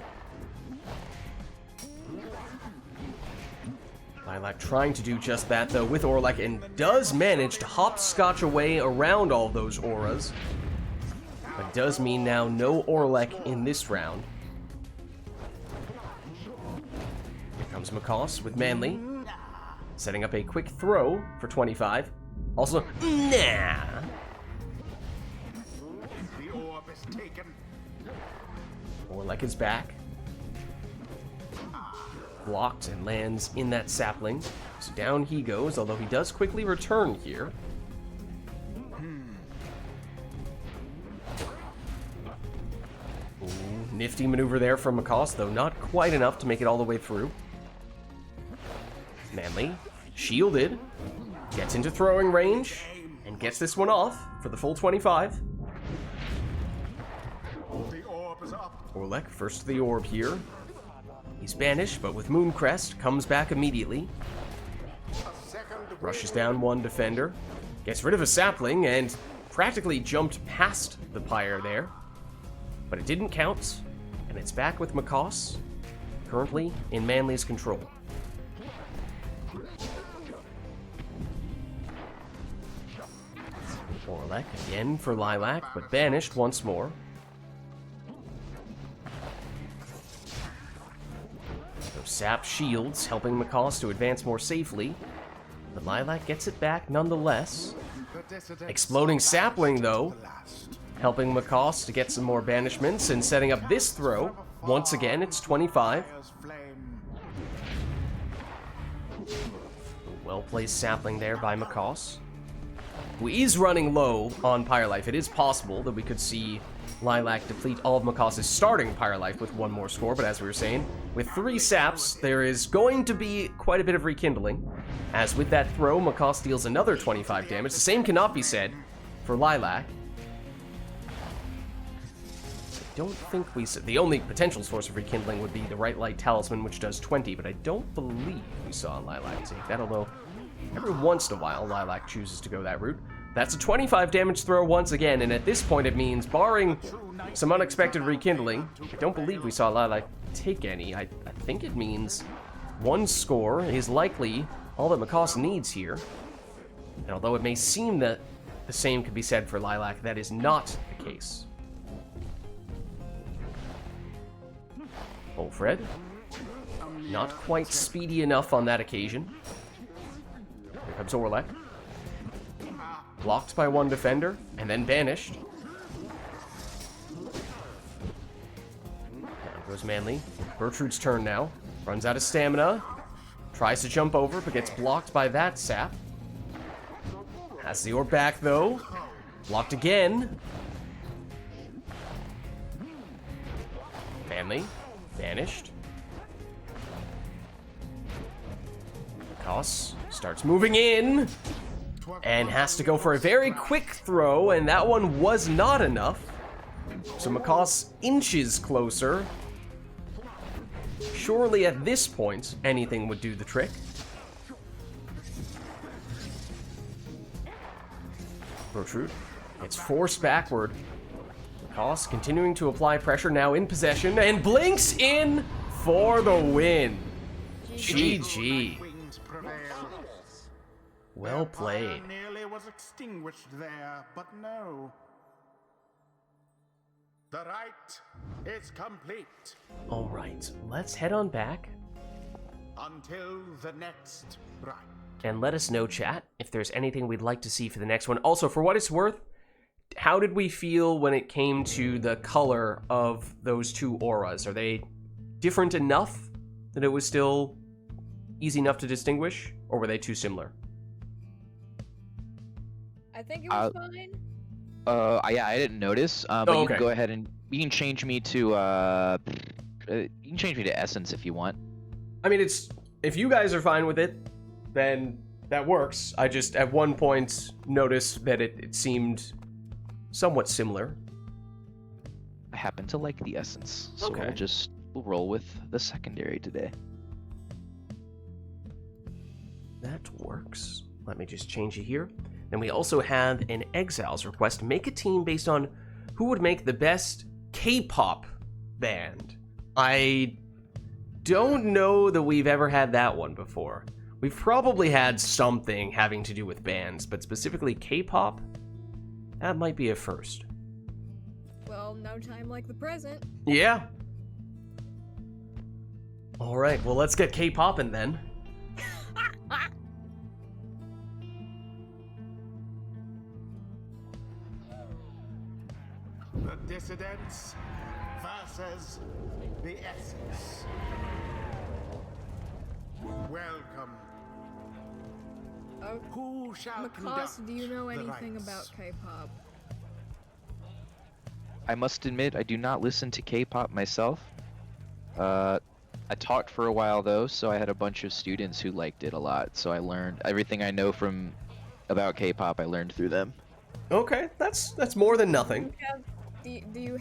Lilac trying to do just that, though, with Orlek, and does manage to hopscotch away around all those auras. But does mean now no Orlek in this round. Here comes Macaws with Manly, setting up a quick throw for 25. Also, nah! The orb is taken. Orlek is back. Blocked and lands in that sapling. So down he goes, although he does quickly return here. Ooh, nifty maneuver there from Macaws, though not quite enough to make it all the way through. Manly, shielded, gets into throwing range, and gets this one off for the full 25. The orb is up. Orlek, first to the orb here. He's banished, but with Mooncrest, comes back immediately. A second Rushes down one defender, gets rid of a sapling, and practically jumped past the Pyre there. But it didn't count, and it's back with Macaws, currently in Manly's control. Orlek again for Lilac, but banished once more. Those sap shields helping Macaws to advance more safely, but Lilac gets it back nonetheless. Exploding sapling, though, helping Macaws to get some more banishments and setting up this throw. Once again, it's 25. Well-placed sapling there by Macaws, who is running low on Pyre Life. It is possible that we could see Lilac deplete all of Macaws' starting Pyre Life with one more score, but as we were saying, with 3 saps, there is going to be quite a bit of rekindling. As with that throw, Macaws deals another 25 damage. The same cannot be said for Lilac. I don't think we said... The only potential source of rekindling would be the Right Light Talisman, which does 20, but I don't believe we saw Lilac take that, although every once in a while Lilac chooses to go that route. That's a 25 damage throw once again, and at this point it means, barring some unexpected rekindling, I don't believe we saw Lilac take any. I think it means 1 score is likely all that Macaws needs here. And although it may seem that the same could be said for Lilac, that is not the case. Volfred, not quite speedy enough on that occasion. Here comes Orlek. Blocked by one defender, and then banished. Down goes Manly. Bertrude's turn now. Runs out of stamina. Tries to jump over, but gets blocked by that sap. Has the orb back, though. Blocked again. Manly. Banished. Koss starts moving in. And has to go for a very quick throw, and that one was not enough. So Makoss inches closer. Surely at this point, anything would do the trick. Protrude gets forced backward. Makoss continuing to apply pressure, now in possession, and blinks in for the win. GG. Well played. Fire nearly was extinguished there, but no. The rite is complete. All right, let's head on back Until the next rite. and let us know, chat, if there's anything we'd like to see for the next one. Also, for what it's worth, how did we feel when it came to the color of those two auras? Are they different enough that it was still easy enough to distinguish, or were they too similar? I think it was fine. Yeah, I didn't notice. But you okay. can go ahead and you can change me to you can change me to essence if you want. I mean, it's if you guys are fine with it, then that works. I just at one point noticed that it seemed somewhat similar. I happen to like the essence, so Okay. we'll roll with the secondary today. That works. Let me just change it here. Then we also have an Exiles request. Make a team based on who would make the best K-pop band. I don't know that we've ever had that one before. We've probably had something having to do with bands, but specifically K-pop, that might be a first. Well, no time like the present. Yeah. All right, well, let's get K-poppin' then. The dissidents versus the essence. Welcome. Oh, Who shall Makoss, conduct do you know the anything rites? about K-pop? I must admit, I do not listen to K-pop myself. I taught for a while though, so I had a bunch of students who liked it a lot. So I learned everything I know about K-pop. I learned through them. Okay, that's more than nothing. Do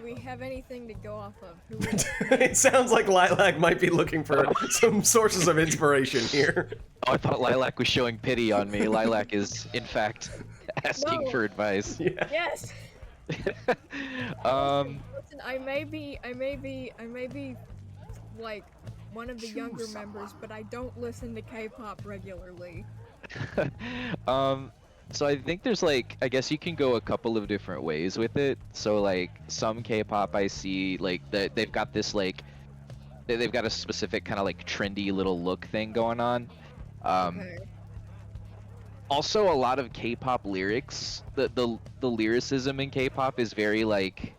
we have anything to go off of? Who is It sounds like Lilac might be looking for some sources of inspiration here. Oh, I thought Lilac was showing pity on me. Lilac is, in fact, asking No. for advice. Yeah. Yes. Listen, I may be like one of the younger members, but I don't listen to K-pop regularly. So I think there's like, I guess you can go a couple of different ways with it. So like some K-pop I see like that they've got this like, they've got a specific kind of like trendy little look thing going on. Okay. Also a lot of K-pop lyrics, the lyricism in K-pop is very like,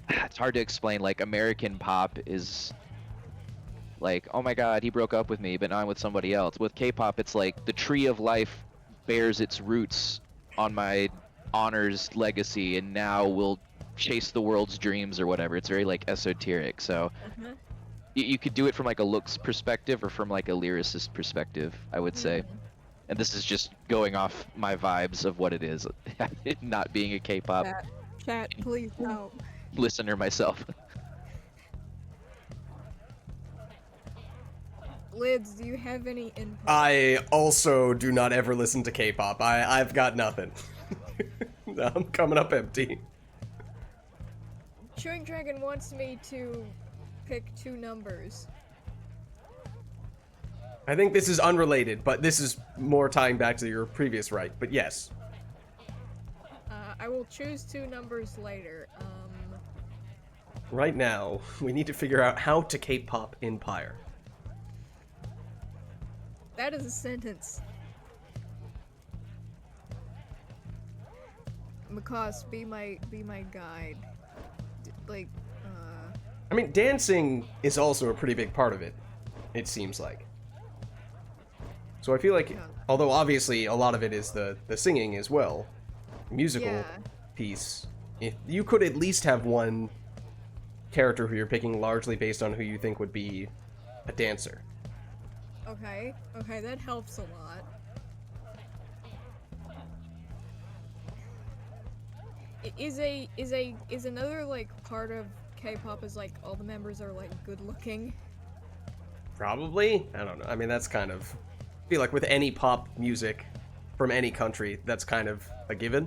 it's hard to explain. Like American pop is like, oh my god, he broke up with me, but now I'm with somebody else. With K-pop, it's like the tree of life bears its roots on my honors legacy, and now will chase the world's dreams or whatever. It's very like esoteric. So you could do it from like a looks perspective or from like a lyricist perspective, I would say. And this is just going off my vibes of what it is, not being a K-pop Chat, please no. listener myself. Lids, do you have any input? I also do not ever listen to K-pop. I've got nothing. I'm coming up empty. Chewing Dragon wants me to pick 2 numbers. I think this is unrelated, but this is more tying back to your previous right. But yes. I will choose 2 numbers later. Right now, we need to figure out how to K-pop in Pyre. That is a sentence. Macaws, be my guide. Like, I mean, dancing is also a pretty big part of it, it seems like. So I feel like, Yeah. although obviously a lot of it is the singing as well, musical Yeah. piece, if you could at least have one character who you're picking largely based on who you think would be a dancer. okay, that helps a lot. Is another like part of K-pop is like all the members are like good looking? Probably? I don't know. I mean, that's kind of... I feel like with any pop music from any country, that's kind of a given.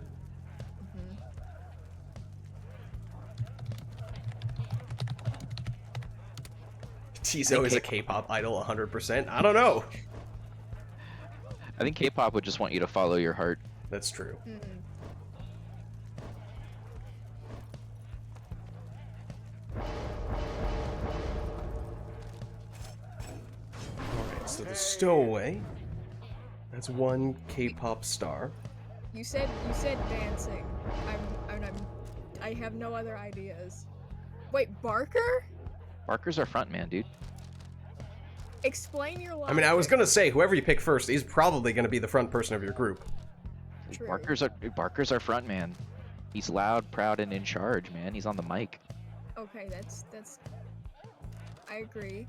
Tizo is a K-pop idol 100%. I don't know. I think K-pop would just want you to follow your heart. That's true. Alright, so the stowaway. That's one K-pop star. You said dancing. I have no other ideas. Wait, Barker? Barker's our front man, dude. Explain your logic. I mean, I was gonna say, whoever you pick first is probably gonna be the front person of your group. True. Barker's our front man. He's loud, proud, and in charge, man. He's on the mic. Okay, that's. I agree.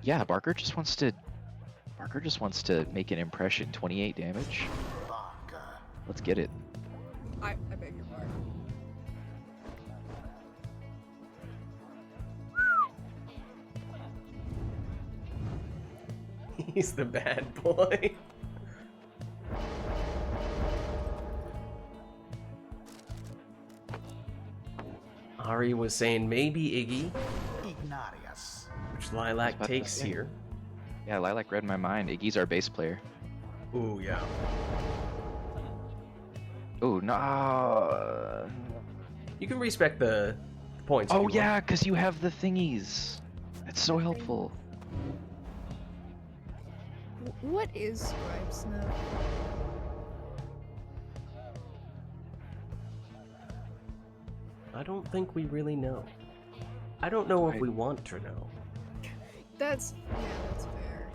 Yeah, Barker just wants to make an impression. 28 damage. Let's get it. I beg your pardon. He's the bad boy. Ari was saying maybe Iggy, Ignatius. which Lilac about to takes say. here. Yeah, Lilac read my mind. Iggy's our bass player. Ooh, yeah. Ooh, no. You can respect the points. if Oh you want. yeah, because you have the thingies. That's so helpful. What is Scribe Snuff? I don't think we really know. I don't know if we want to know. That's fair.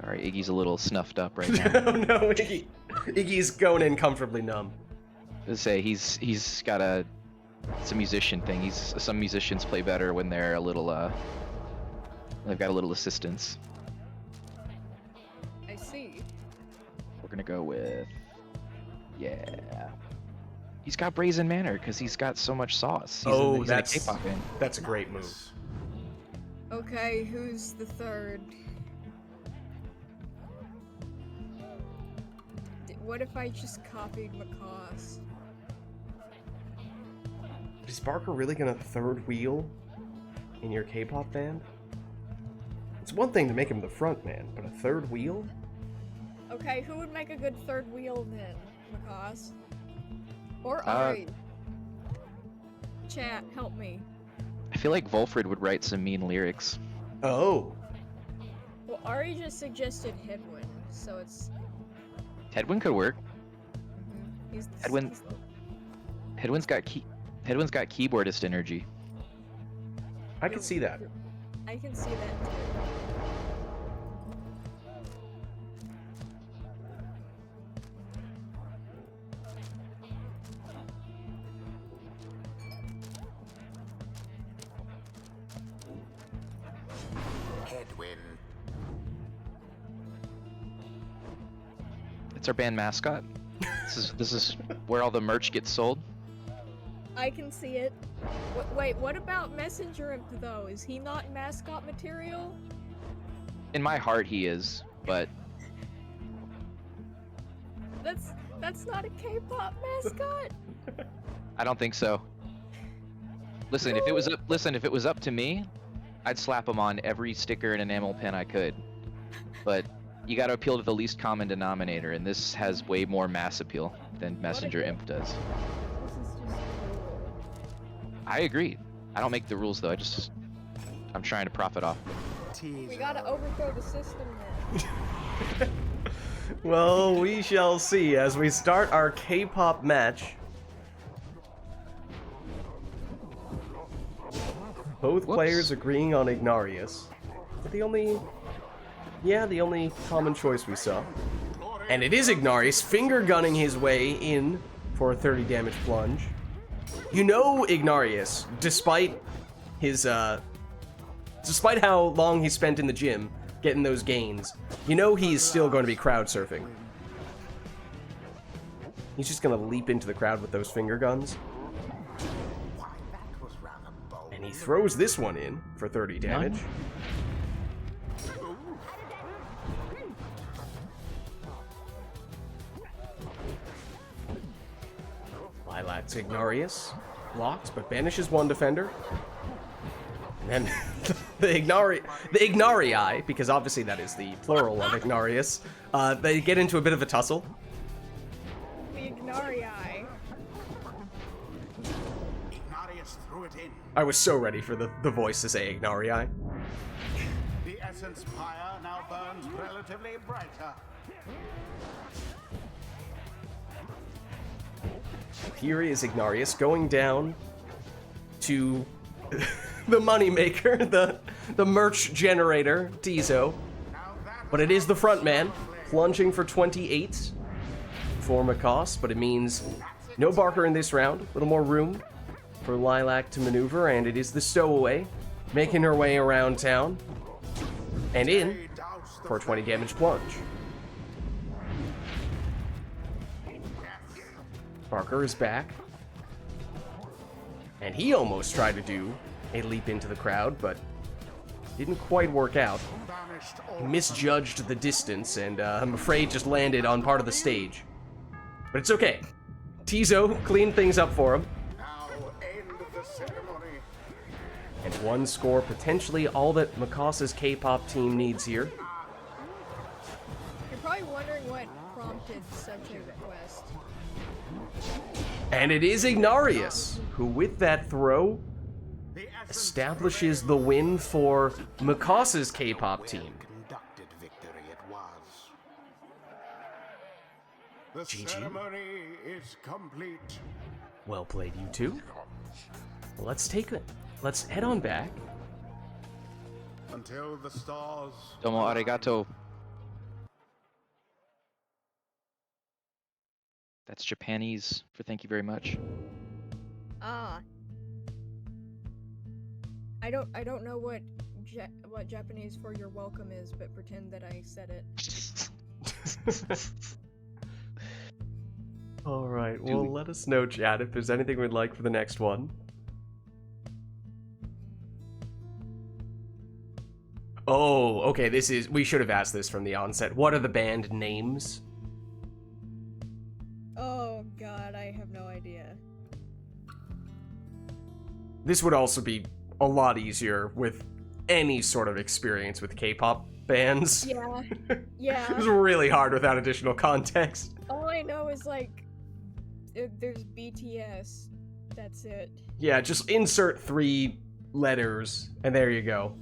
Sorry, Iggy's a little snuffed up right now. No, no, Iggy. Iggy's going in comfortably numb. Let's say he's got it's a musician thing. Some musicians play better when they're a little they've got a little assistance. I see. We're gonna go with yeah. He's got brazen manner because he's got so much sauce. He's Oh, in a that's K-pop band. that's a great move. Okay, who's the third? What if I just copied Macaws? Is Barker really gonna third wheel in your K-pop band? It's one thing to make him the front man, but a third wheel? Okay, who would make a good third wheel then? Macaws? Or Ari? Chat, help me. I feel like Volfred would write some mean lyrics. Oh. Well, Ari just suggested Headwind, so it's... Headwind could work. He's the, Headwind- he's the- Headwind's got keyboardist energy. I can see that. I can see that too. Headwind. It's our band mascot. This is where all the merch gets sold. I can see it. Wait, what about Messenger Imp though? Is he not mascot material? In my heart, he is, but That's not a K-pop mascot. I don't think so. Listen, if it was up to me, I'd slap him on every sticker and enamel pin I could. But you got to appeal to the least common denominator, and this has way more mass appeal than Messenger Imp does. This is just cool. I agree. I don't make the rules though. I'm trying to profit off. We gotta overthrow the system then. Well, we shall see as we start our K-pop match. Both players agreeing on Ignarius. The only common choice we saw. And it is Ignarius finger gunning his way in for a 30 damage plunge. You know Ignarius, despite his, despite how long he spent in the gym getting those gains, you know he's still going to be crowd surfing. He's just going to leap into the crowd with those finger guns. And he throws this one in for 30 damage. Lilac's Ignarius blocks, but banishes one defender. And then the Ignarii, because obviously that is the plural of Ignarius, they get into a bit of a tussle. The Ignarii. Ignarius threw it in. I was so ready for the voice to say Ignarii. The essence pyre now burns relatively brighter. Here is Ignarius going down to the moneymaker, the merch generator, Tizo. But it is the front man, plunging for 28 for Macaws, but it means no Barker in this round. A little more room for Lilac to maneuver, and it is the Stowaway making her way around town and in for a 20 damage plunge. Barker is back. And he almost tried to do a leap into the crowd, but didn't quite work out. He misjudged the distance and I'm afraid just landed on part of the stage. But it's okay. Tizo cleaned things up for him. Now end the ceremony. And one score, potentially all that Macaws' K-pop team needs here. You're probably wondering what prompted such a request. And it is Ignarius, who with that throw establishes the win for Macaws' K-pop team. Conducted victory it was. The GG. ceremony is complete. Well played, you two. Let's head on back. Until the stars. Domo arigato. That's Japanese for thank you very much. Ah. I don't know what Japanese for you're welcome is, but pretend that I said it. Alright, well, let us know, chat, if there's anything we'd like for the next one. Oh, okay, we should have asked this from the onset. What are the band names? Oh god, I have no idea. This would also be a lot easier with any sort of experience with K-pop bands. Yeah. It Yeah. was really hard without additional context. All I know is like there's BTS. That's it. Yeah, just insert 3 letters, and there you go.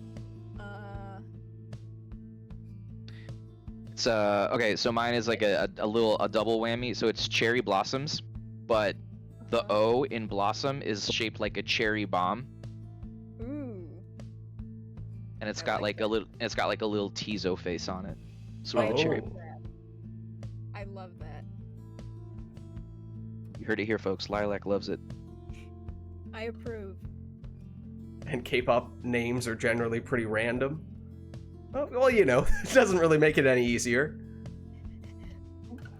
It's okay, so mine is like a double whammy. So it's cherry blossoms, but the O in blossom is shaped like a cherry bomb, Ooh. and it's got like a little Tizo face on it. Sweet Oh. cherry. I love that. You heard it here, folks. Lilac loves it. I approve. And K-pop names are generally pretty random. Well, you know, it doesn't really make it any easier.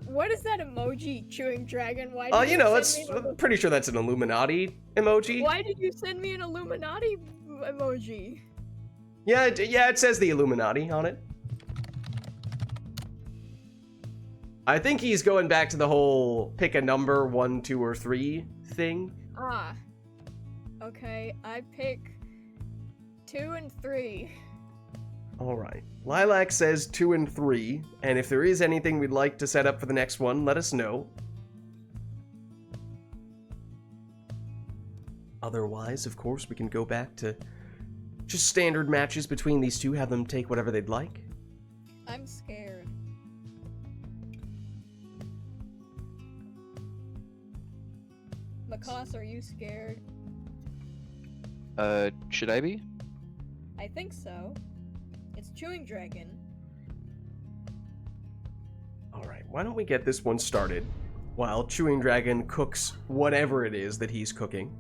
What is that emoji, chewing dragon? Why? Oh, Did you know, send me I'm pretty sure that's an Illuminati emoji. Why did you send me an Illuminati emoji? Yeah, it says the Illuminati on it. I think he's going back to the whole pick a number 1, 2, or 3 thing. Ah. Okay, I pick 2 and 3. Alright. Lilac says 2 and 3, and if there is anything we'd like to set up for the next one, let us know. Otherwise, of course, we can go back to just standard matches between these two, have them take whatever they'd like. I'm scared. Makas, are you scared? Should I be? I think so. It's Chewing Dragon. Alright, why don't we get this one started while Chewing Dragon cooks whatever it is that he's cooking.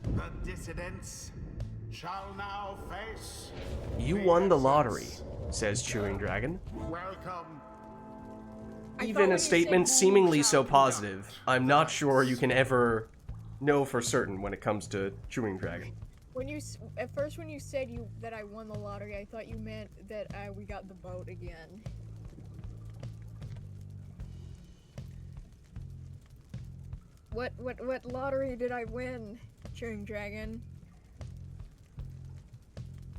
The dissidents shall now face. You the won the essence. lottery, says Chewing Dragon. Welcome. Even a statement seemingly so positive, I'm not sure you can ever know for certain when it comes to Chewing Dragon. When you at first when you said that I won the lottery, I thought you meant that we got the boat again. What lottery did I win, Chewing Dragon?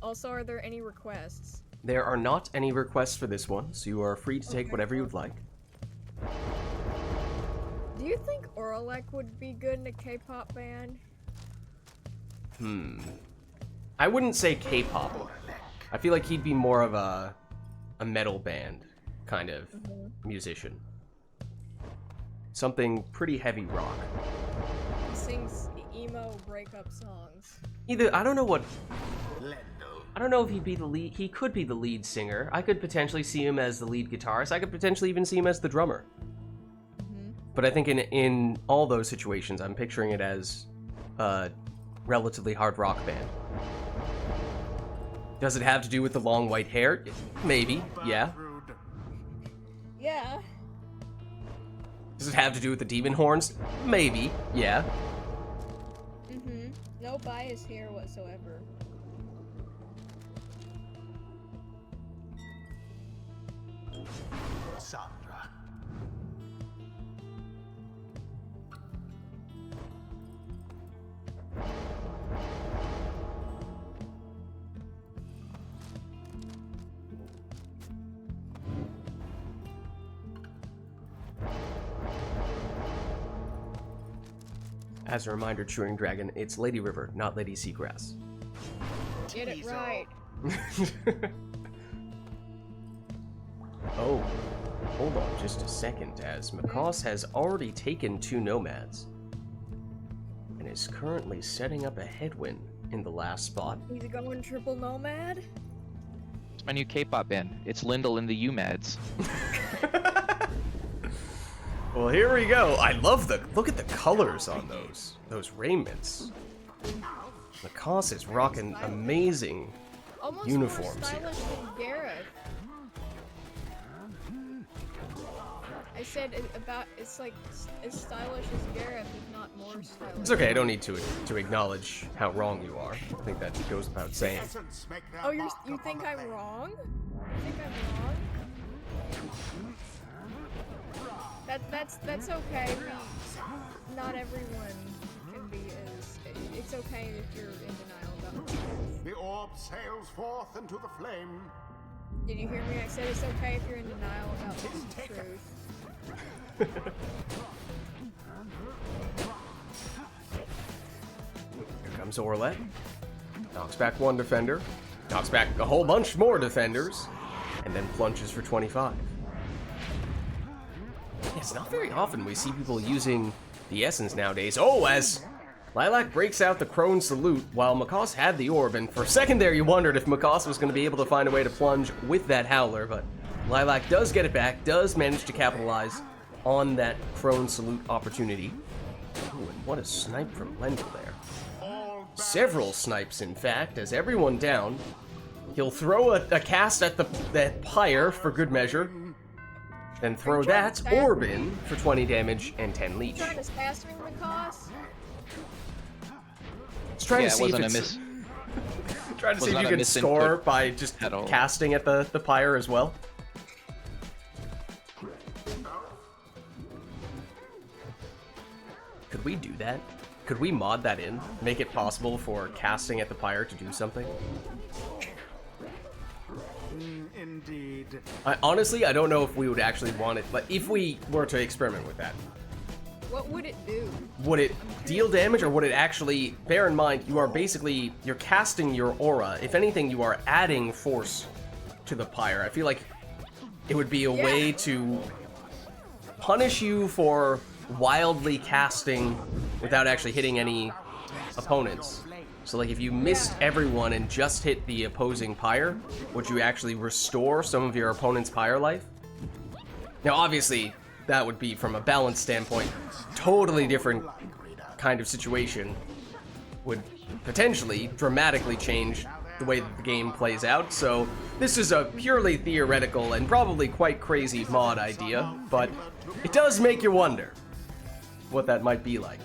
Also, are there any requests? There are not any requests for this one, so you are free to take Okay, whatever you'd like. Do you think Oralek would be good in a K-pop band? I wouldn't say K-pop. I feel like he'd be more of a metal band kind of musician. Something pretty heavy rock. He sings emo breakup songs. Either I don't know if he'd be the lead. He could be the lead singer. I could potentially see him as the lead guitarist. I could potentially even see him as the drummer. But I think in all those situations, I'm picturing it as a relatively hard rock band. Does it have to do with the long white hair? Maybe, yeah. Yeah. Does it have to do with the demon horns? Maybe, yeah. No bias here whatsoever. Sandra. As a reminder, Chewing Dragon, it's Lady River, not Lady Seagrass. Get it right. Oh, hold on just a second, as Makas has already taken 2 nomads and is currently setting up a headwind in the last spot. He's going triple nomad? It's my new K-pop band. It's Lyndall and the U-Mads. Well, here we go. I love look at the colors on those raiments. Makas is rocking amazing Almost uniforms more here. stylish than Gareth. I said it's like as stylish as Gareth, if not more stylish. It's okay. I don't need to acknowledge how wrong you are. I think that goes without saying. Essence make their Oh, mark you upon think the I'm flame. wrong? You think I'm wrong? That's okay. Not everyone can be as. It's okay if you're in denial about the truth. The orb sails forth into the flame. Did you hear me? I said it's okay if you're in denial about the truth. Here comes Orlet. Knocks back 1 defender. Knocks back a whole bunch more defenders. And then plunges for 25. Yeah, it's not very often we see people using the essence nowadays. Oh, as Lilac breaks out the Crone Salute while Makas had the orb. And for a second there, you wondered if Makas was going to be able to find a way to plunge with that Howler. But Lilac does get it back, does manage to capitalize on that Crone Salute opportunity. Ooh, and what a snipe from Lendl there. Several snipes, in fact, as everyone down. He'll throw a cast at that Pyre for good measure, then throw that orb in for 20 damage and 10 leech. Trying to pass me Makas? Let's try to see if wasn't a it's... miss. Try to was see if not you a can misinput score by just at all. casting at the Pyre as well. Could we do that? Could we mod that in? Make it possible for casting at the Pyre to do something? Indeed. Honestly, I don't know if we would actually want it, but if we were to experiment with that, What would it do? would it deal damage or would it actually, bear in mind, you're casting your aura. If anything, you are adding force to the Pyre. I feel like it would be a way to punish you for wildly casting without actually hitting any opponents. So like if you missed everyone and just hit the opposing Pyre, would you actually restore some of your opponent's Pyre life? Now obviously, that would be from a balance standpoint, totally different kind of situation. Would potentially dramatically change the way that the game plays out, so this is a purely theoretical and probably quite crazy mod idea, but it does make you wonder what that might be like.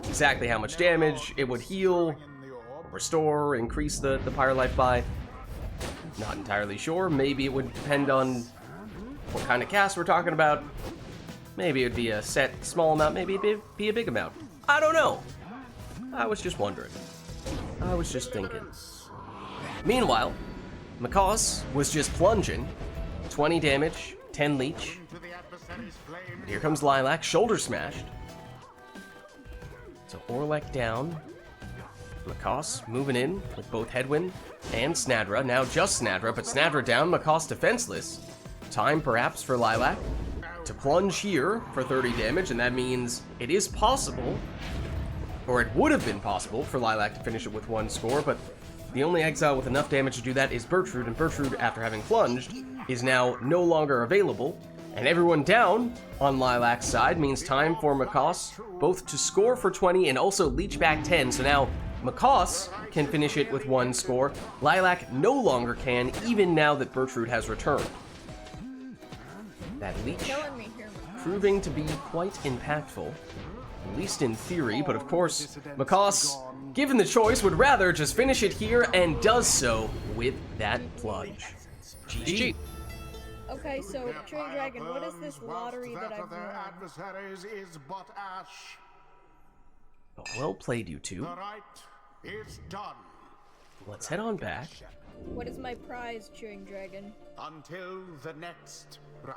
Exactly how much damage it would heal, restore, increase the Pyre life by. Not entirely sure. Maybe it would depend on what kind of cast we're talking about. Maybe it'd be a set small amount, maybe it'd be a big amount. I don't know. I was just wondering. I was just thinking. Meanwhile, Macaws was just plunging. 20 damage, 10 leech. Here comes Lilac, shoulder smashed. So Orlek down. Macaws moving in with both Headwind and Snadra. Now just Snadra, but Snadra down, Macaws defenseless. Time perhaps for Lilac to plunge here for 30 damage, and that means it is possible, or it would have been possible for Lilac to finish it with 1 score, but the only exile with enough damage to do that is Bertrude, and Bertrude, after having plunged, is now no longer available, and everyone down on Lilac's side means time for Macaws both to score for 20 and also leech back 10, so now Macaws can finish it with 1 score. Lilac no longer can, even now that Bertrude has returned. That leech proving to be quite impactful, at least in theory, but of course, Macaws, given the choice, would rather just finish it here and does so with that plunge. GG. Okay, so Chewing Dragon, what is this lottery that I've won? Adversaries is but ash. Well played, you two. The right is done. Let's head on back. What is my prize, Chewing Dragon? Until the next right.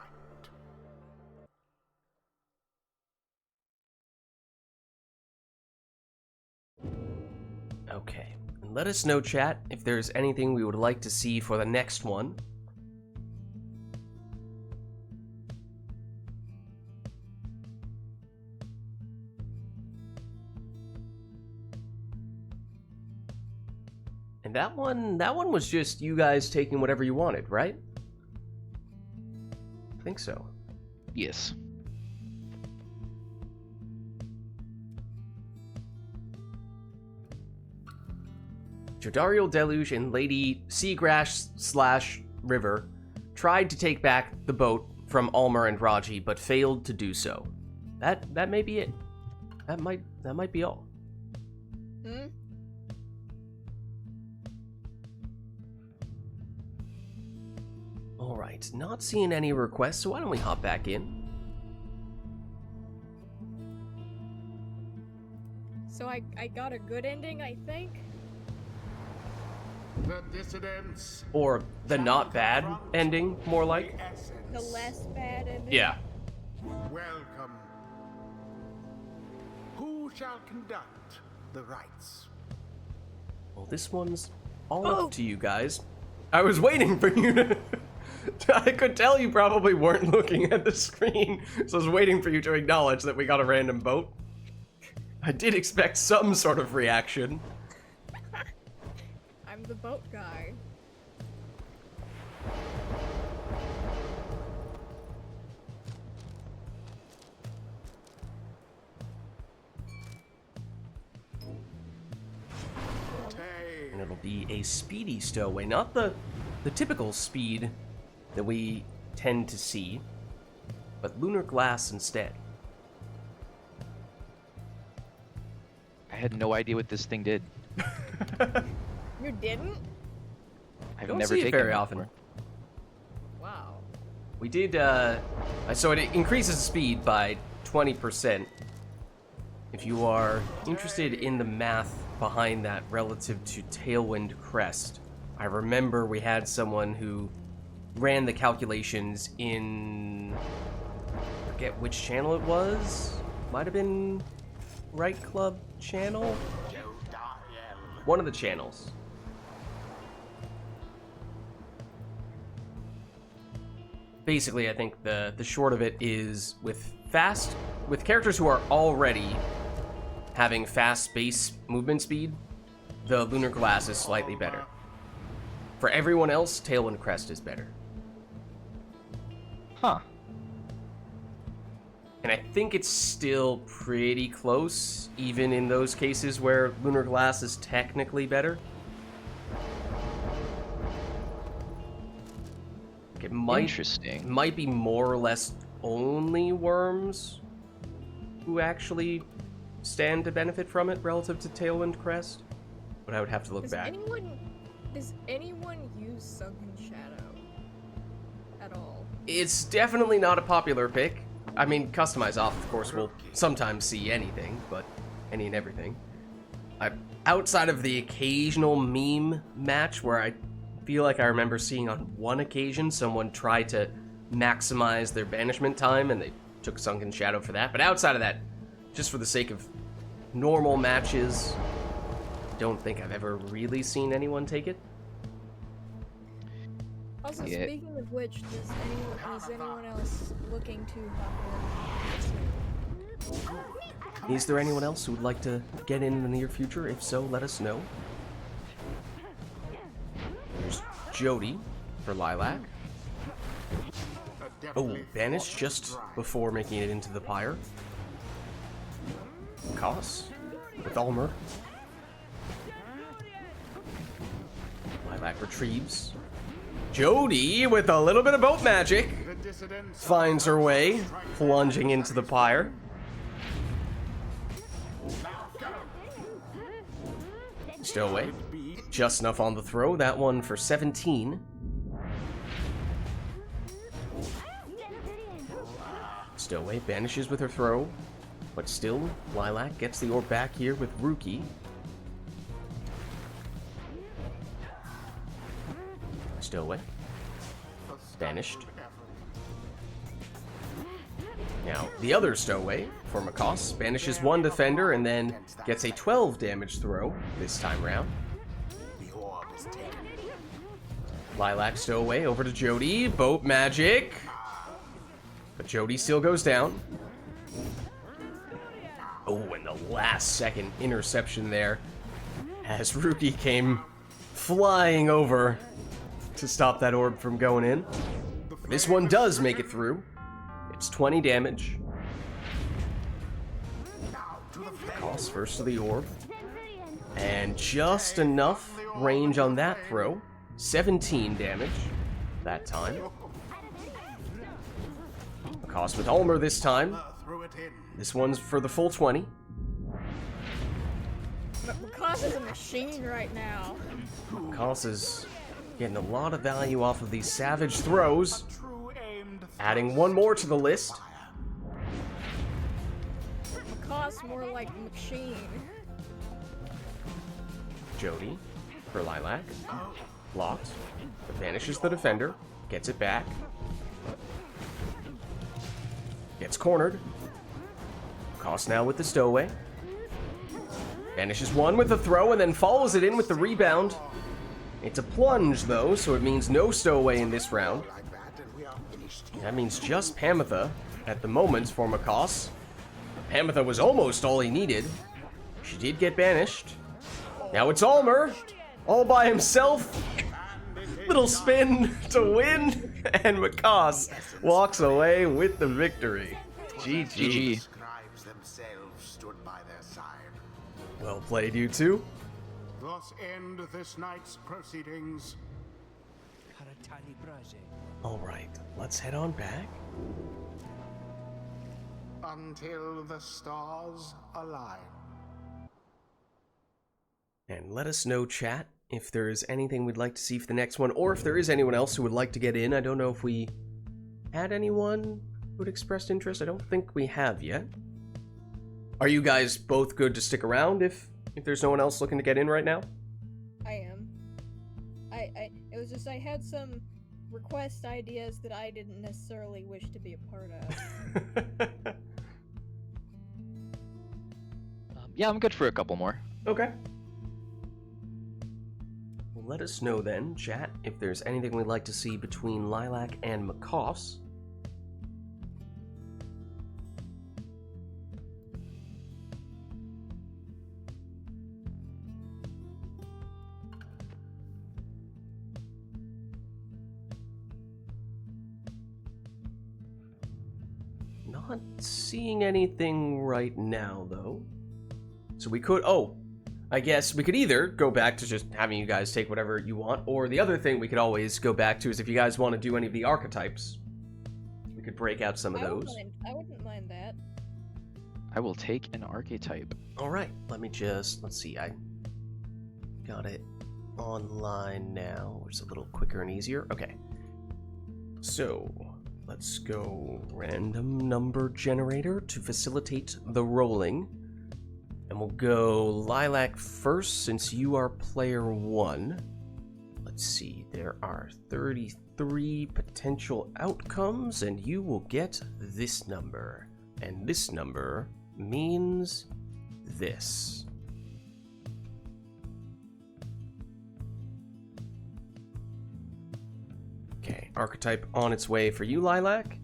Okay, and let us know, chat, if there's anything we would like to see for the next one. And that one was just you guys taking whatever you wanted, right? I think so. Yes. Jodariel Deluge and Lady Seagrass / River tried to take back the boat from Almer and Raji, but failed to do so. That may be it. That might be all. Hmm? Alright, not seeing any requests, so why don't we hop back in? So I got a good ending, I think? The dissidents. Or the not bad ending, more like? The less bad ending? Yeah. Welcome. Who shall conduct the rites? Well, this one's all up to you guys. I was waiting for you to... I could tell you probably weren't looking at the screen, so I was waiting for you to acknowledge that we got a random boat. I did expect some sort of reaction. I'm the boat guy. And it'll be a speedy stowaway, not the typical speed that we tend to see, but lunar glass instead. I had no idea what this thing did. You didn't? I've Don't never see it taken very it often. before. Wow. We did, so it increases speed by 20%. If you are interested in the math behind that relative to Tailwind Crest, I remember we had someone who ran the calculations in, I forget which channel it was. Might have been Right Club channel? One of the channels. basically, I think the short of it is with characters who are already having fast base movement speed, the Lunar Glass is slightly better. For everyone else, Tailwind Crest is better. Huh. And I think it's still pretty close, even in those cases where Lunar Glass is technically better. It Interesting. might be more or less only worms who actually stand to benefit from it relative to Tailwind Crest, but I would have to look back. Does anyone use Sunken Shadow at all? It's definitely not a popular pick. I mean, Customize Off, of course, will sometimes see anything, but any and everything. Outside of the occasional meme match where I feel like I remember seeing on one occasion someone try to maximize their banishment time and they took Sunken Shadow for that. But outside of that, just for the sake of normal matches, I don't think I've ever really seen anyone take it. Also, Yeah. speaking of which, is anyone else looking to hop in? Is there anyone else who would like to get in the near future? If so, let us know. There's Jody for Lilac. Oh, banished just before making it into the Pyre. Koss with Ulmer. Lilac retrieves. Jody, with a little bit of boat magic, finds her way, plunging into the Pyre. Stowaway, just enough on the throw. That one for 17. Stowaway banishes with her throw, but still, Lilac gets the orb back here with Rookie. Stowaway. Banished. Now, the other Stowaway, for Makoss, banishes one defender and then gets a 12 damage throw this time round. Lilac Stowaway over to Jody. Boat magic. But Jody still goes down. Oh, and the last second interception there as Rookie came flying over to stop that orb from going in. But this one does make it through. It's 20 damage. Cost first to the orb. And just enough range on that throw. 17 damage that time. Cost with Ulmer this time. This one's for the full 20. Makoss is a machine right now. Koss is getting a lot of value off of these savage throws. Adding one more to the list. Makoss more like machine. Jody for Lilac. Blocked. But banishes the defender. Gets it back. Gets cornered. Koss now with the Stowaway. Banishes one with the throw and then follows it in with the rebound. It's a plunge, though, so it means no Stowaway in this round. That means just Pamitha at the moment for Makoss. Pamitha was almost all he needed. She did get banished. Now it's Ulmer, all by himself. Little spin to win, and Makoss walks away with the victory. GG. Scribes themselves stood by their side. Well played, you two. Thus end this night's proceedings. All right, let's head on back. Until the stars align. And let us know, chat, if there is anything we'd like to see for the next one, or if there is anyone else who would like to get in. I don't know if we had anyone who'd expressed interest. I don't think we have yet. Are you guys both good to stick around if there's no one else looking to get in right now? I am. It was just I had some request ideas that I didn't necessarily wish to be a part of. Yeah, I'm good for a couple more. Okay. Well, let us know then, chat, if there's anything we'd like to see between Lilac and Macaws. Not seeing anything right now, though. So we could, I guess we could either go back to just having you guys take whatever you want, or the other thing we could always go back to is if you guys want to do any of the archetypes, we could break out some of those. I wouldn't mind that. I will take an archetype. Alright, let's see, I got it online now, which is a little quicker and easier. Okay. So, let's go random number generator to facilitate the rolling. And we'll go Lilac first since you are player 1. Let's see, there are 33 potential outcomes, and you will get this number. And this number means this. Okay, archetype on its way for you, Lilac.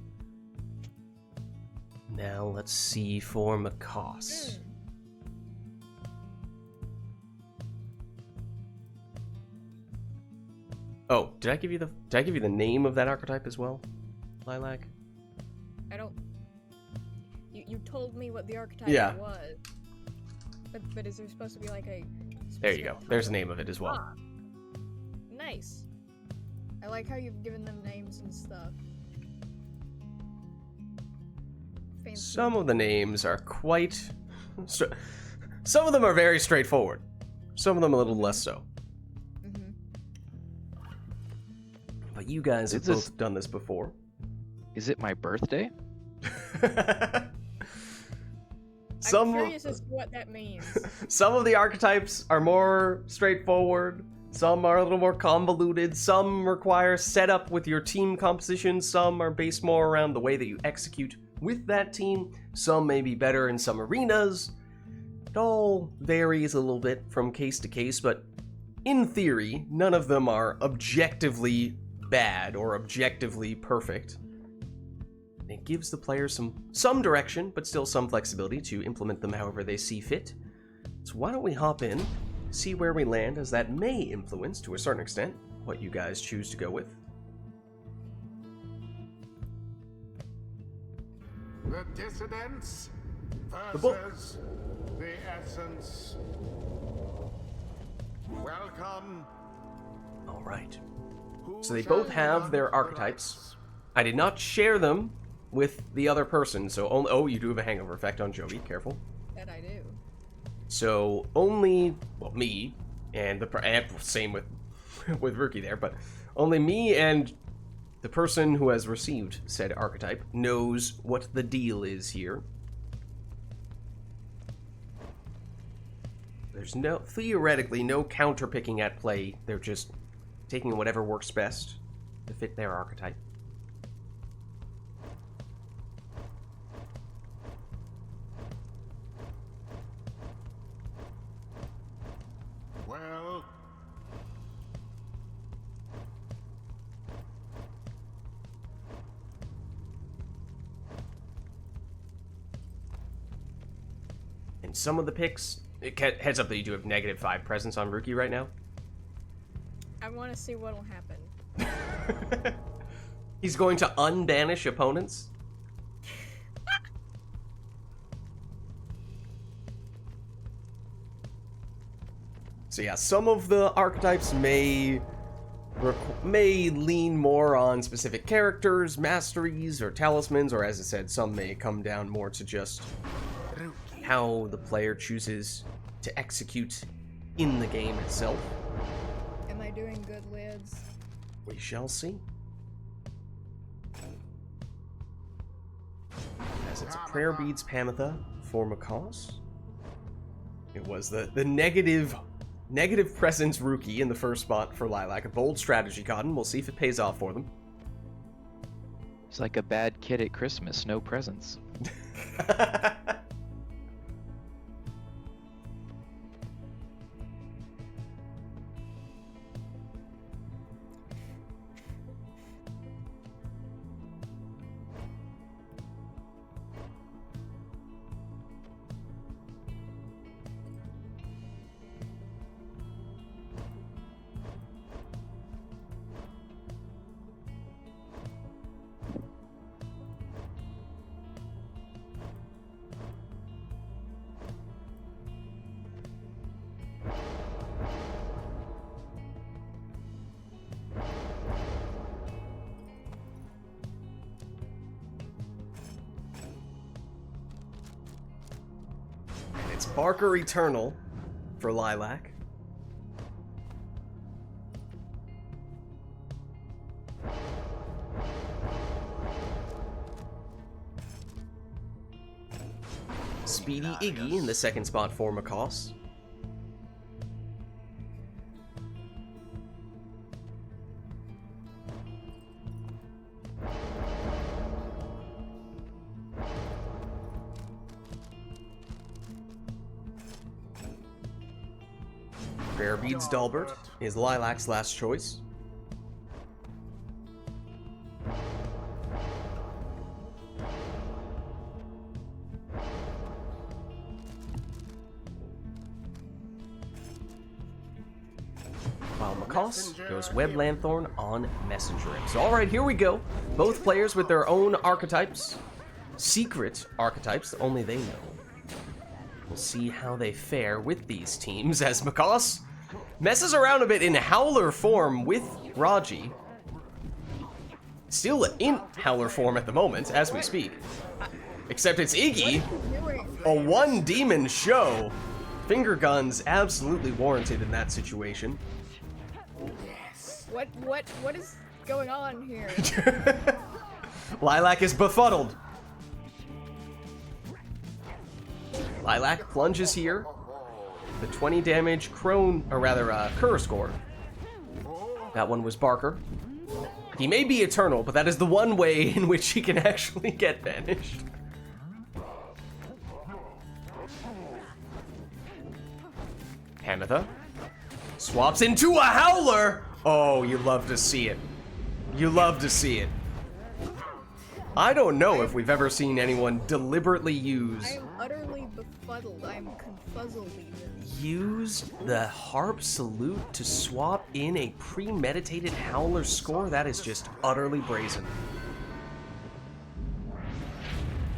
Now let's see for Macaws. Oh, did I give you the name of that archetype as well, Lilac? I don't. You told me what the archetype was. But is there supposed to be like a? There you go. There's the name of it as well. Ah, nice. I like how you've given them names and stuff. Fancy. Some of the names are quite. Some of them are very straightforward. Some of them a little less so. But you guys have both done this before. Is it my birthday? I'm curious as to what that means. Some of the archetypes are more straightforward. Some are a little more convoluted. Some require setup with your team composition. Some are based more around the way that you execute with that team. Some may be better in some arenas. It all varies a little bit from case to case, but in theory, none of them are objectively bad or objectively perfect. It gives the players some direction, but still some flexibility to implement them however they see fit. So why don't we hop in, see where we land, as that may influence, to a certain extent, what you guys choose to go with. The dissidents book. versus the essence. Welcome. All right. Who So they shall both have lead their the archetypes. I did not share them with the other person, so only, you do have a hangover effect on Joey, careful. That I do. So only, me, and same with Rookie there, but only me and the person who has received said archetype knows what the deal is here. There's theoretically no counterpicking at play. They're just taking whatever works best to fit their archetype. Well, And some of the picks, heads up that you do have -5 presence on Rookie right now. I want to see what'll happen. He's going to unbanish opponents. So yeah, some of the archetypes may lean more on specific characters, masteries, or talismans, or as I said, some may come down more to just how the player chooses to execute in the game itself. Am I doing good, Lids? We shall see. As it's a Prayer Beads Pamitha for Macaws. It was the negative presence Rookie in the first spot for Lilac. A bold strategy, Cotton. We'll see if it pays off for them. It's like a bad kid at Christmas, no presents. It's Barker Eternal for Lilac. Speedy Iggy in the second spot for Macaws. Rare Vids Dalbert is Lilac's last choice. While Macaws goes Web Lanthorn on Messenger Imp. So alright, here we go. Both players with their own archetypes. Secret archetypes that only they know. We'll see how they fare with these teams as Macaws messes around a bit in Howler form with Raji. Still in Howler form at the moment, as we speak. Except it's Iggy, a one demon show. Finger guns absolutely warranted in that situation. What is going on here? Lilac is befuddled. Lilac plunges here. The 20 damage Cur score. That one was Barker. He may be eternal, but that is the one way in which he can actually get banished. Hamatha swaps into a Howler! Oh, you love to see it. You love to see it. I don't know if we've ever seen anyone deliberately use... I am utterly befuddled. I am confuzzled even. Use the Harp Salute to swap in a premeditated Howler score? That is just utterly brazen.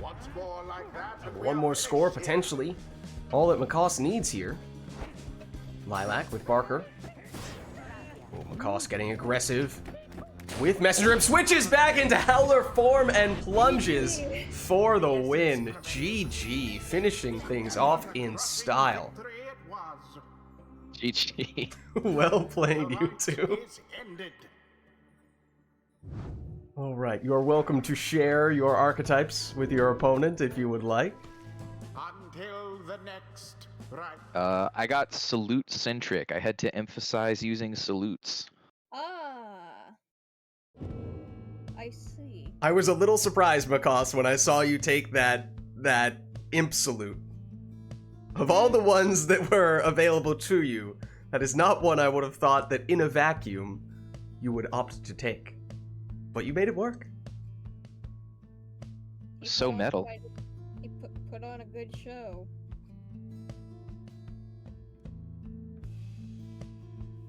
Once more like that, and we One are more score, finished. potentially. All that Macaws needs here. Lilac with Barker. Oh, Macaws getting aggressive. With Messenger Imp, switches back into Howler form and plunges for the win. GG, finishing things off in style. Victory it was. GG. Well played, The you fight two. is ended. All right, you are welcome to share your archetypes with your opponent if you would like. Until the next right. I got salute centric. I had to emphasize using salutes. I see. I was a little surprised, Macaws, when I saw you take that imp salute. Of all the ones that were available to you, that is not one I would have thought that in a vacuum you would opt to take. But you made it work. He So put on metal. He put on a good show.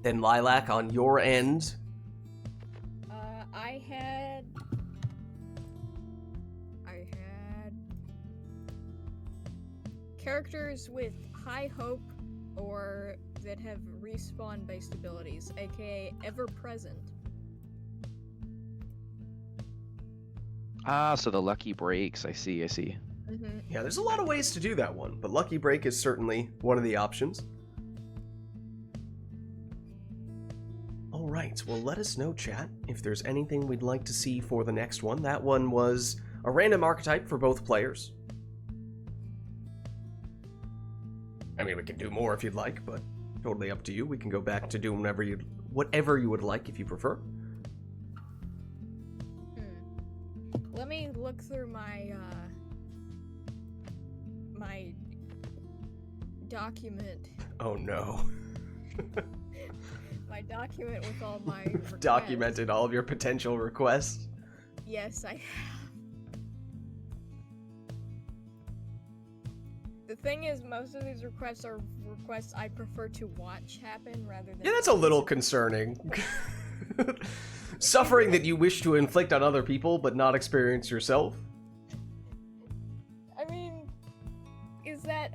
Then Lilac, on your end, I had characters with high hope or that have respawn based abilities, aka ever present. Ah, so the lucky breaks. I see. Mm-hmm. yeah, there's a lot of ways to do that one, but Lucky Break is certainly one of the options. All right, well, let us know, chat, if there's anything we'd like to see for the next one. That one was a random archetype for both players. I mean, we can do more if you'd like, but totally up to you. We can go back to doing whatever you would like if you prefer. Let me look through my my document. Oh no. My document with all my requests. Documented all of your potential requests. Yes, I have. The thing is, most of these requests are requests I prefer to watch happen rather than... Yeah, that's a little concerning. Suffering that you wish to inflict on other people but not experience yourself. I mean, is that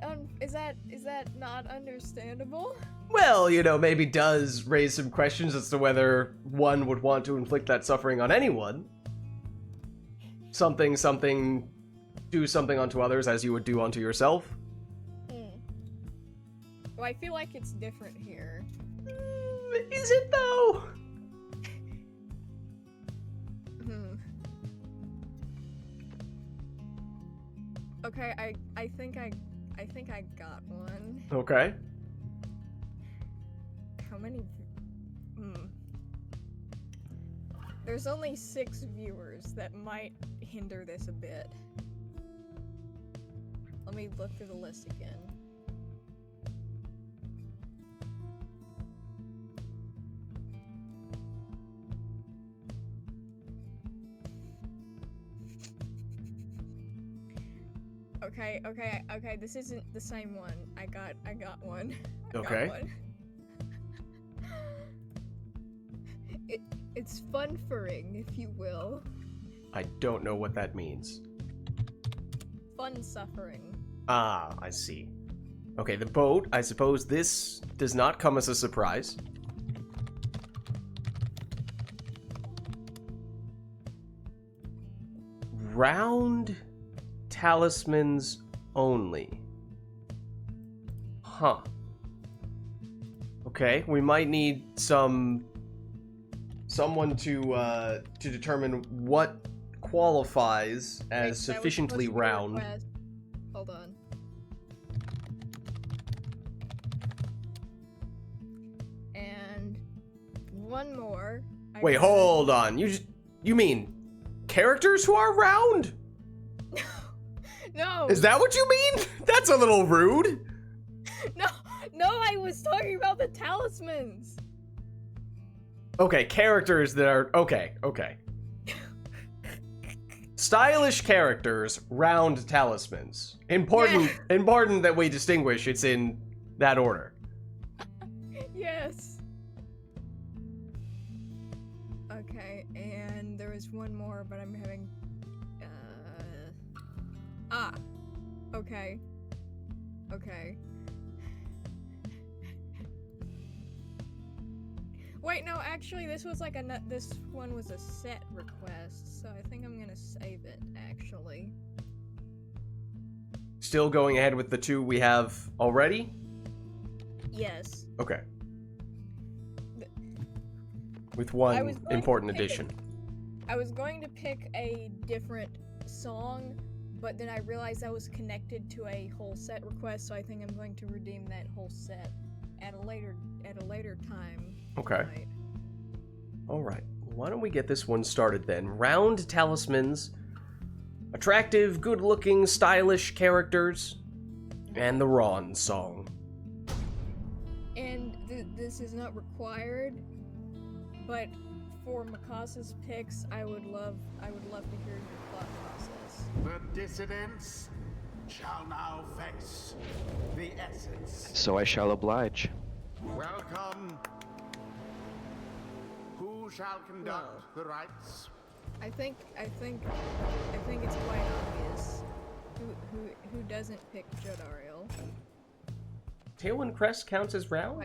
not understandable? Well, you know, maybe does raise some questions as to whether one would want to inflict that suffering on anyone. Do something onto others as you would do onto yourself. Well, I feel like it's different here. Is it though? Okay, I think I got one. Okay. How many? There's only 6 viewers. That might hinder this a bit. Let me look through the list again. Okay, this isn't the same one. I got one. Okay. Got one. It's fun-furring, if you will. I don't know what that means. Fun-suffering. Ah, I see. Okay, the boat. I suppose this does not come as a surprise. Round talismans only. Huh. Okay, we might need someone to determine what qualifies as Wait, that was sufficiently supposed to be a round. request. Hold on. And one more. Wait, hold on. You mean characters who are round? No. Is that what you mean? That's a little rude. No, I was talking about the talismans. Okay, characters that are okay. Stylish characters, round talismans. Important that we distinguish it's in that order. Yes. Okay, and there was one more, but I'm having okay. Wait, no, actually, this was like this one was a set request, so I think I'm gonna save it, actually. Still going ahead with the 2 we have already? Yes. Okay. With I one was going important to pick addition. I was going to pick a different song, but then I realized that was connected to a whole set request, so I think I'm going to redeem that whole set at a later time. Okay. tonight. Alright. Why don't we get this one started then? Round talismans, attractive, good-looking, stylish characters, and the Ron song. And this is not required, but for Makasa's picks, I would love to hear your thought process. The dissidents shall now face the essence. So I shall oblige. Welcome. Who shall conduct the rites? I think it's quite obvious who doesn't pick Jodariel. Tailwind Crest counts as round?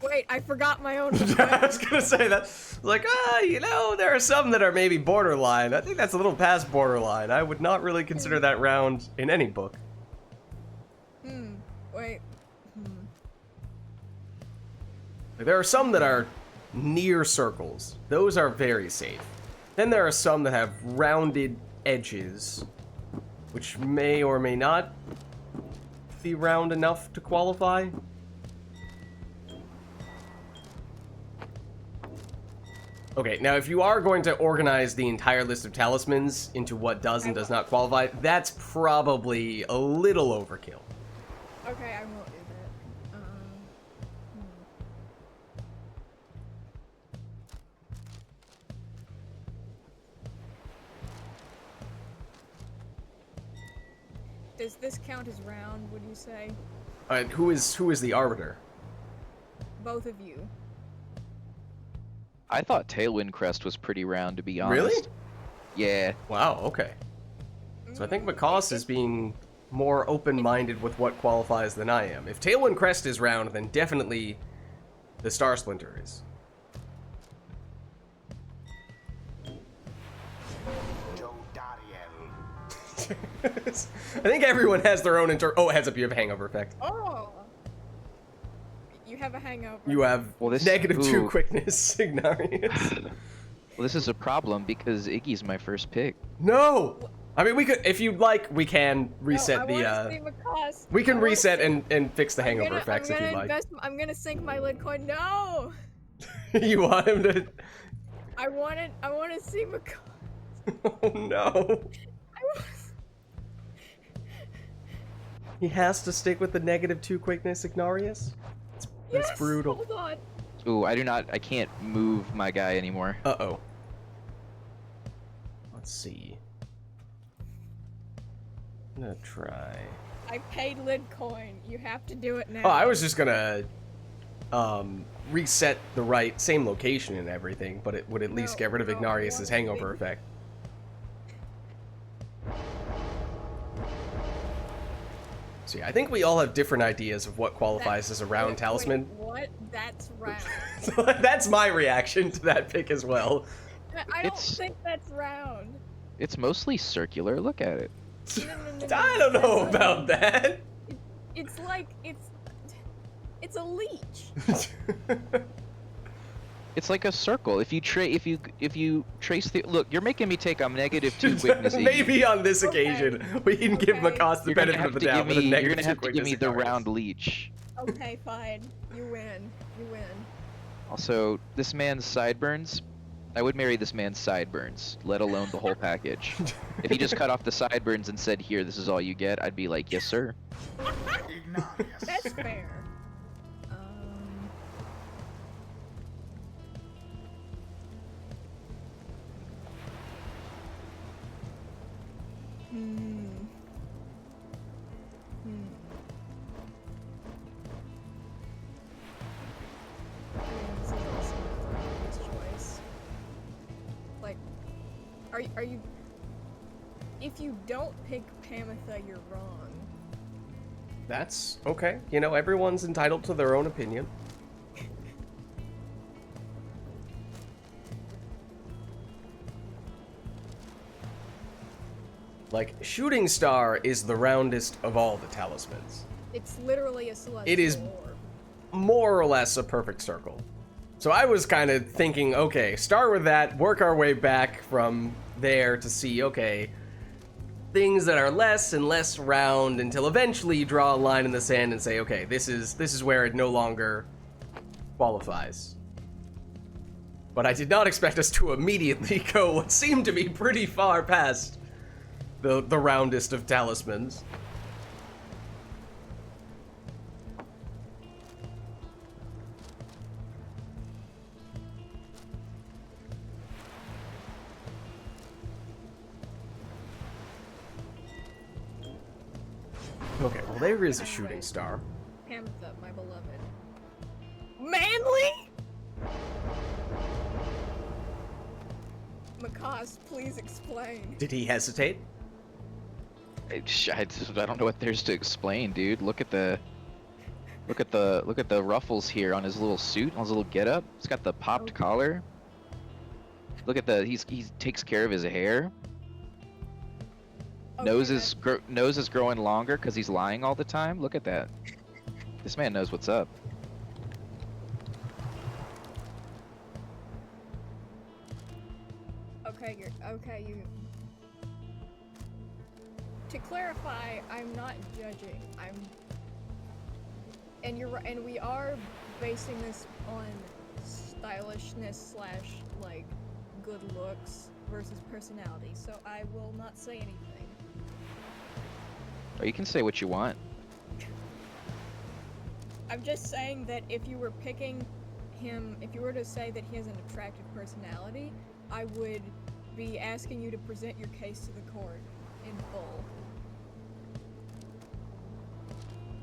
Wait, I forgot my own. I was gonna say that. Like, there are some that are maybe borderline. I think that's a little past borderline. I would not really consider that round in any book. Wait. There are some that are near circles. Those are very safe. Then there are some that have rounded edges, which may or may not be round enough to qualify. Okay, now if you are going to organize the entire list of talismans into what does and does not qualify, that's probably a little overkill. Okay, I won't do that. Does this count as round, would you say? Who is the arbiter? Both of you. I thought Tailwind Crest was pretty round, to be honest. Really? Yeah. Wow, okay. So I think Macaws is being more open-minded with what qualifies than I am. If Tailwind Crest is round, then definitely the Star Splinter is. Jodariel. I think everyone has their own oh, heads up, you have a hangover effect. Oh! have a hangover. You have Well, this- negative 2 ooh. quickness, Ignarius. Well, this is a problem because Iggy's my first pick. No! I mean, we could, if you'd like, we can reset no, I the, wanna see Macaws. we can I wanna reset see- and fix the hangover I'm gonna, effects if you'd like. I'm gonna sink my lid coin. No! You want him to... I wanna see Macaws. Oh no. I wanna... He has to stick with the negative 2 quickness, Ignarius? That's Yes, brutal. hold on. Ooh, I can't move my guy anymore. Uh-oh. Let's see. I'm gonna try... I paid lid coin. You have to do it now. Oh, I was just gonna reset the right same location and everything, but it would at least No, get rid of no, I Ignarius's want hangover big- effect. See, I think we all have different ideas of what qualifies as a round Wait, talisman. what? That's round. So that's my reaction to that pick as well. I don't It's- think that's round. It's mostly circular. Look at it. No, I don't know that's about that. It's like it's a leech. It's like a circle. If you trace the look, you're making me take a negative 2 quickness. Iggy. Maybe on this Okay. occasion we can give Okay. Macoste the You're gonna benefit have of the to doubt give with a me. You're negative gonna 2 have to give me quickness the Ignarius. round leech. Okay, fine. You win. You win. Also, this man's sideburns. I would marry this man's sideburns, let alone the whole package. If he just cut off the sideburns and said, "Here, this is all you get," I'd be like, "Yes, sir." Ignarius. That's fair. Hmm. I mean, this is also a obvious choice. Like, are you? If you don't pick Pamitha, you're wrong. That's okay. You know, everyone's entitled to their own opinion. Like, Shooting Star is the roundest of all the talismans. It's literally a celestial It is- orb. More or less a perfect circle. So I was kind of thinking, okay, start with that, work our way back from there to see, okay, things that are less and less round until eventually you draw a line in the sand and say, okay, this is where it no longer qualifies. But I did not expect us to immediately go what seemed to be pretty far past the roundest of talismans. Okay, well there is a shooting star. Pamitha, my beloved. Manly? Macaste, please explain. Did he hesitate? I don't know what there's to explain, dude. Look at the ruffles here on his little suit, on his little getup. He's got the popped collar. Look at he takes care of his hair. Okay, Nose is growing longer because he's lying all the time. Look at that. This man knows what's up. Okay, you. To clarify, I'm not judging. And you're right, and we are basing this on stylishness / like good looks versus personality. So I will not say anything. Oh, you can say what you want. I'm just saying that if you were picking him, if you were to say that he has an attractive personality, I would be asking you to present your case to the court in full.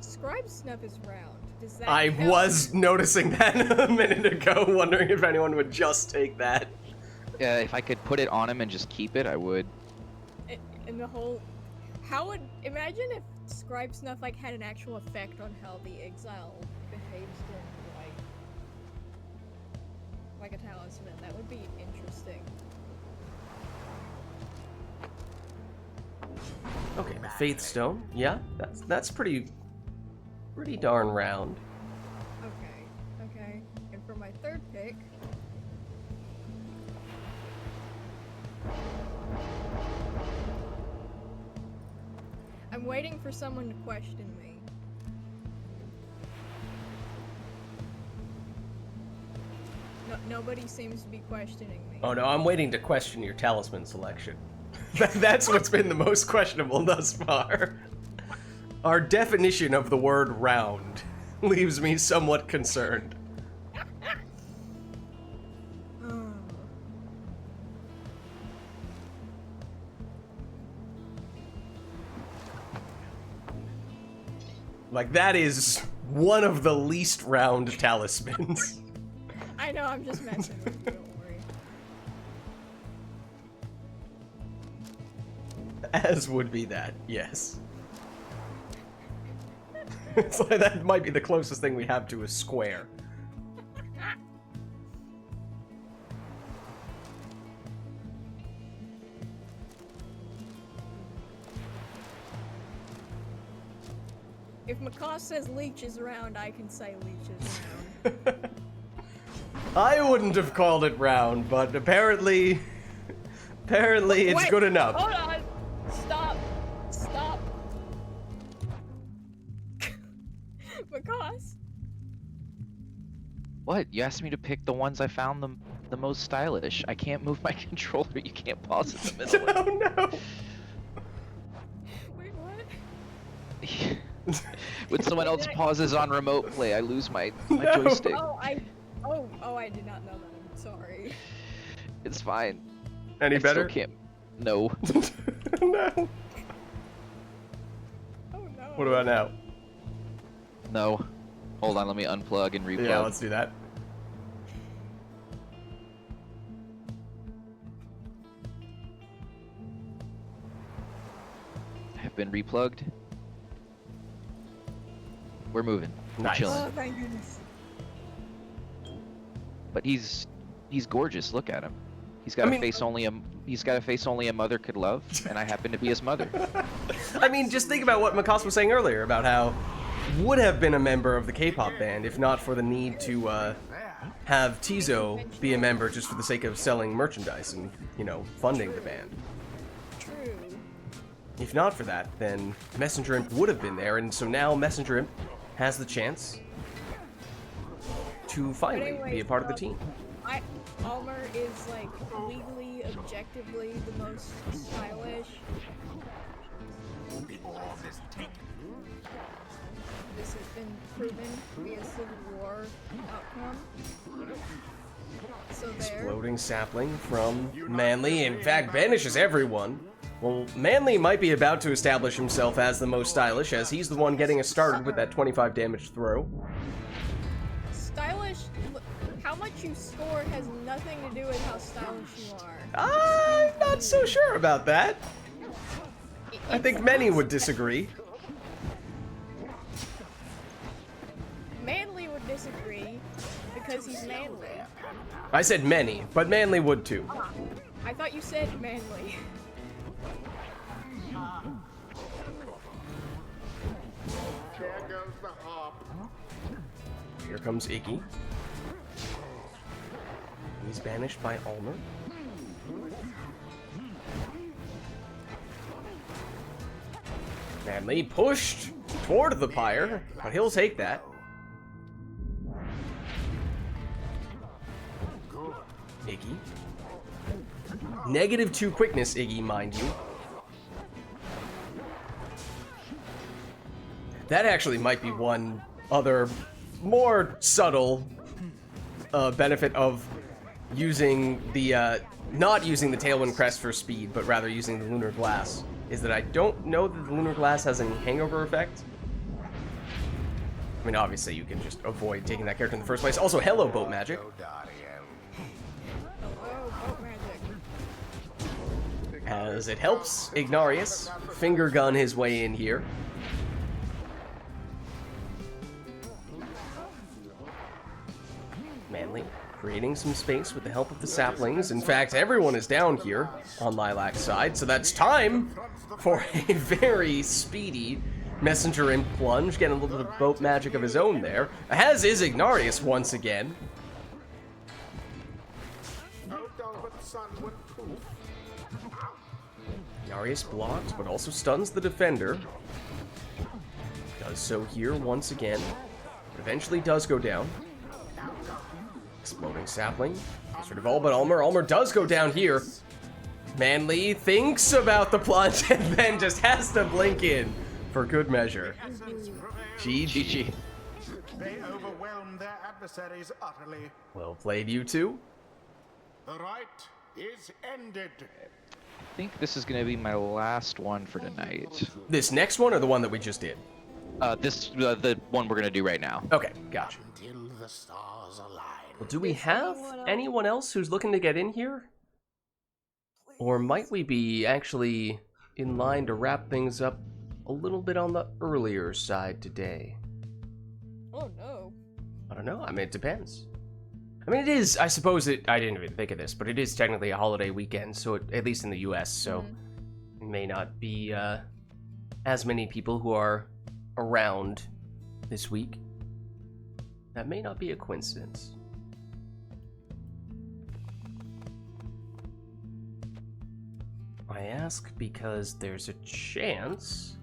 Scribe Snuff is round. Does that I count? was noticing that a minute ago, wondering if anyone would just take that. If I could put it on him and just keep it, I would. In the whole, how would imagine if Scribe Snuff like had an actual effect on how the exile behaves during like a talisman? That would be interesting. Okay, the Faith Stone. Yeah, that's pretty darn round. Okay. magic. I'm waiting for someone to question me. No, nobody seems to be questioning me. Oh no, I'm waiting to question your talisman selection. That's what's been the most questionable thus far. Our definition of the word round leaves me somewhat concerned. Oh. Like, that is one of the least round talismans. I know, I'm just messing with you, don't worry. As would be that, yes. It's like that might be the closest thing we have to a square. If Macaw says leech is round, I can say leech is round. I wouldn't have called it round, but apparently it's Wait, good enough. Hold on. Stop. Stop. Macaws. What? You asked me to pick the ones I found the most stylish. I can't move my controller. You can't pause in the middle. Oh no. Wait, what? When someone else pauses on remote play, I lose my No. joystick. Oh, I did not know that. I'm sorry. It's fine. Any I still better? can't. No. No. Oh no. What about now? No. Hold on, let me unplug and replug. Yeah, let's do that. Have been replugged. We're moving. We're Nice. chilling. Oh, thank goodness. But he's gorgeous. Look at him. He's got I a mean- face only a mother could love, and I happen to be his mother. I mean, just think about what Makas was saying earlier about how would have been a member of the K-pop band if not for the need to have Tizo be a member just for the sake of selling merchandise and, you know, funding the band. True. If not for that, then Messenger Imp would have been there, and so now Messenger Imp has the chance to finally be a part of the team. Almer is like legally, objectively the most stylish. This has been proven to be a Civil War outcome. So there. Exploding sapling from Manly, in fact, banishes everyone. Well, Manly might be about to establish himself as the most stylish, as he's the one getting us started with that 25 damage throw. Stylish. How much you score has nothing to do with how stylish you are. I'm not so sure about that. I think many would disagree. Manly would disagree because he's manly. I said many, but Manly would too. I thought you said manly. There goes the hop. Here comes Iggy. He's banished by Ulmer. Manly pushed toward the Pyre, but he'll take that. Iggy. -2 quickness, Iggy, mind you. That actually might be one other more subtle benefit of using the, not using the Tailwind Crest for speed, but rather using the Lunar Glass, is that I don't know that the Lunar Glass has any hangover effect. I mean, obviously you can just avoid taking that character in the first place. Also, hello, Boat Magic. Oh, boat magic. As it helps Ignarius finger gun his way in here. Manly creating some space with the help of the saplings. In fact, everyone is down here on Lilac's side, so that's time for a very speedy Messenger Imp plunge, getting a little bit of boat magic of his own there. As is Ignarius once again. son would prove. Darius blocks, but also stuns the defender. Does so here once again. But eventually does go down. Exploding sapling. Sort of all but Ulmer. Ulmer does go down here. Manly thinks about the plunge and then just has to blink in for good measure. GG. They overwhelmed their adversaries utterly. Well played, you two. The rite is ended. I think this is gonna be my last one for tonight. This next one or the one that we just did? The one we're gonna do right now. Okay, gotcha. Until the stars align. Well, do we have anyone else who's looking to get in here? Or might we be actually in line to wrap things up a little bit on the earlier side today? Oh no. I don't know. I mean, it depends. I mean, it is, I suppose I didn't even think of this, but it is technically a holiday weekend, so at least in the US, so it may not be as many people who are around this week. That may not be a coincidence. I ask because there's a chance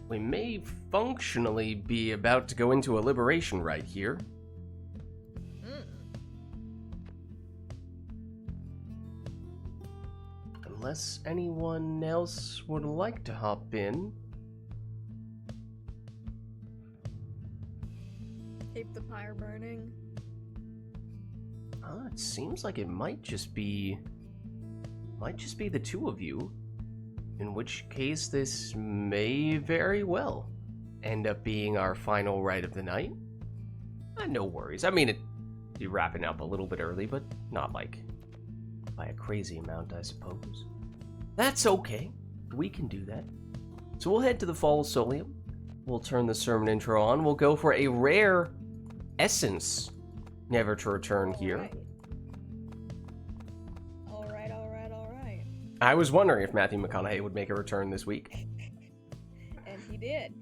we may functionally be about to go into a liberation rite here. Unless anyone else would like to hop in. Keep the pyre burning. It seems like it might just be the two of you. In which case, this may very well end up being our final rite of the night. No worries. I mean, it'd be wrapping up a little bit early, but not like by a crazy amount, I suppose. That's okay. We can do that. So we'll head to the Fall of Solium. We'll turn the sermon intro on. We'll go for a rare essence, never to return here. All right. I was wondering if Matthew McConaughey would make a return this week. And he did.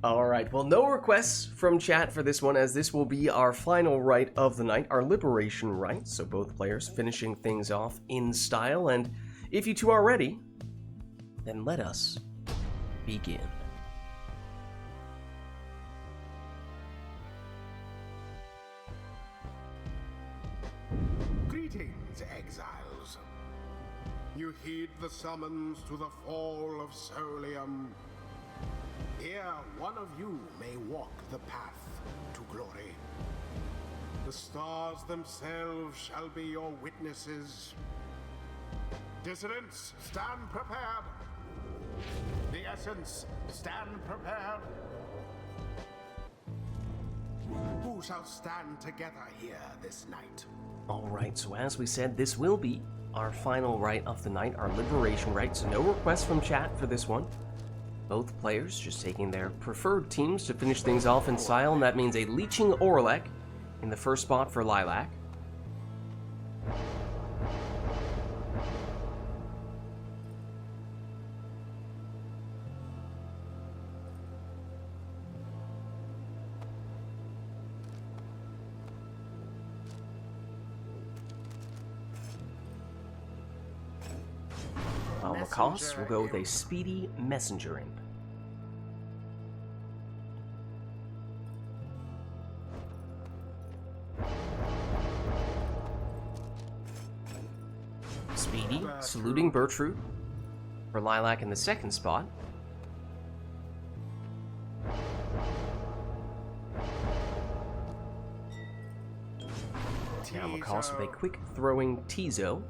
Alright, well, no requests from chat for this one, as this will be our final rite of the night, our liberation rite, so both players finishing things off in style, and if you two are ready, then let us begin. Greetings, exiles. You heed the summons to the Fall of Solium. Here, one of you may walk the path to glory. The stars themselves shall be your witnesses. Dissidents, stand prepared. The Essence, stand prepared. Who shall stand together here this night? Alright, so as we said, this will be our final rite of the night, our liberation rite, so no requests from chat for this one. Both players just taking their preferred teams to finish things off in style, and that means a Leeching Orlek in the first spot for Lilac. While Lacoste will go with a Speedy Messenger Imp. Speedy, saluting Bertrude for Lilac in the second spot. Now Lacoste with a quick throwing Tizo.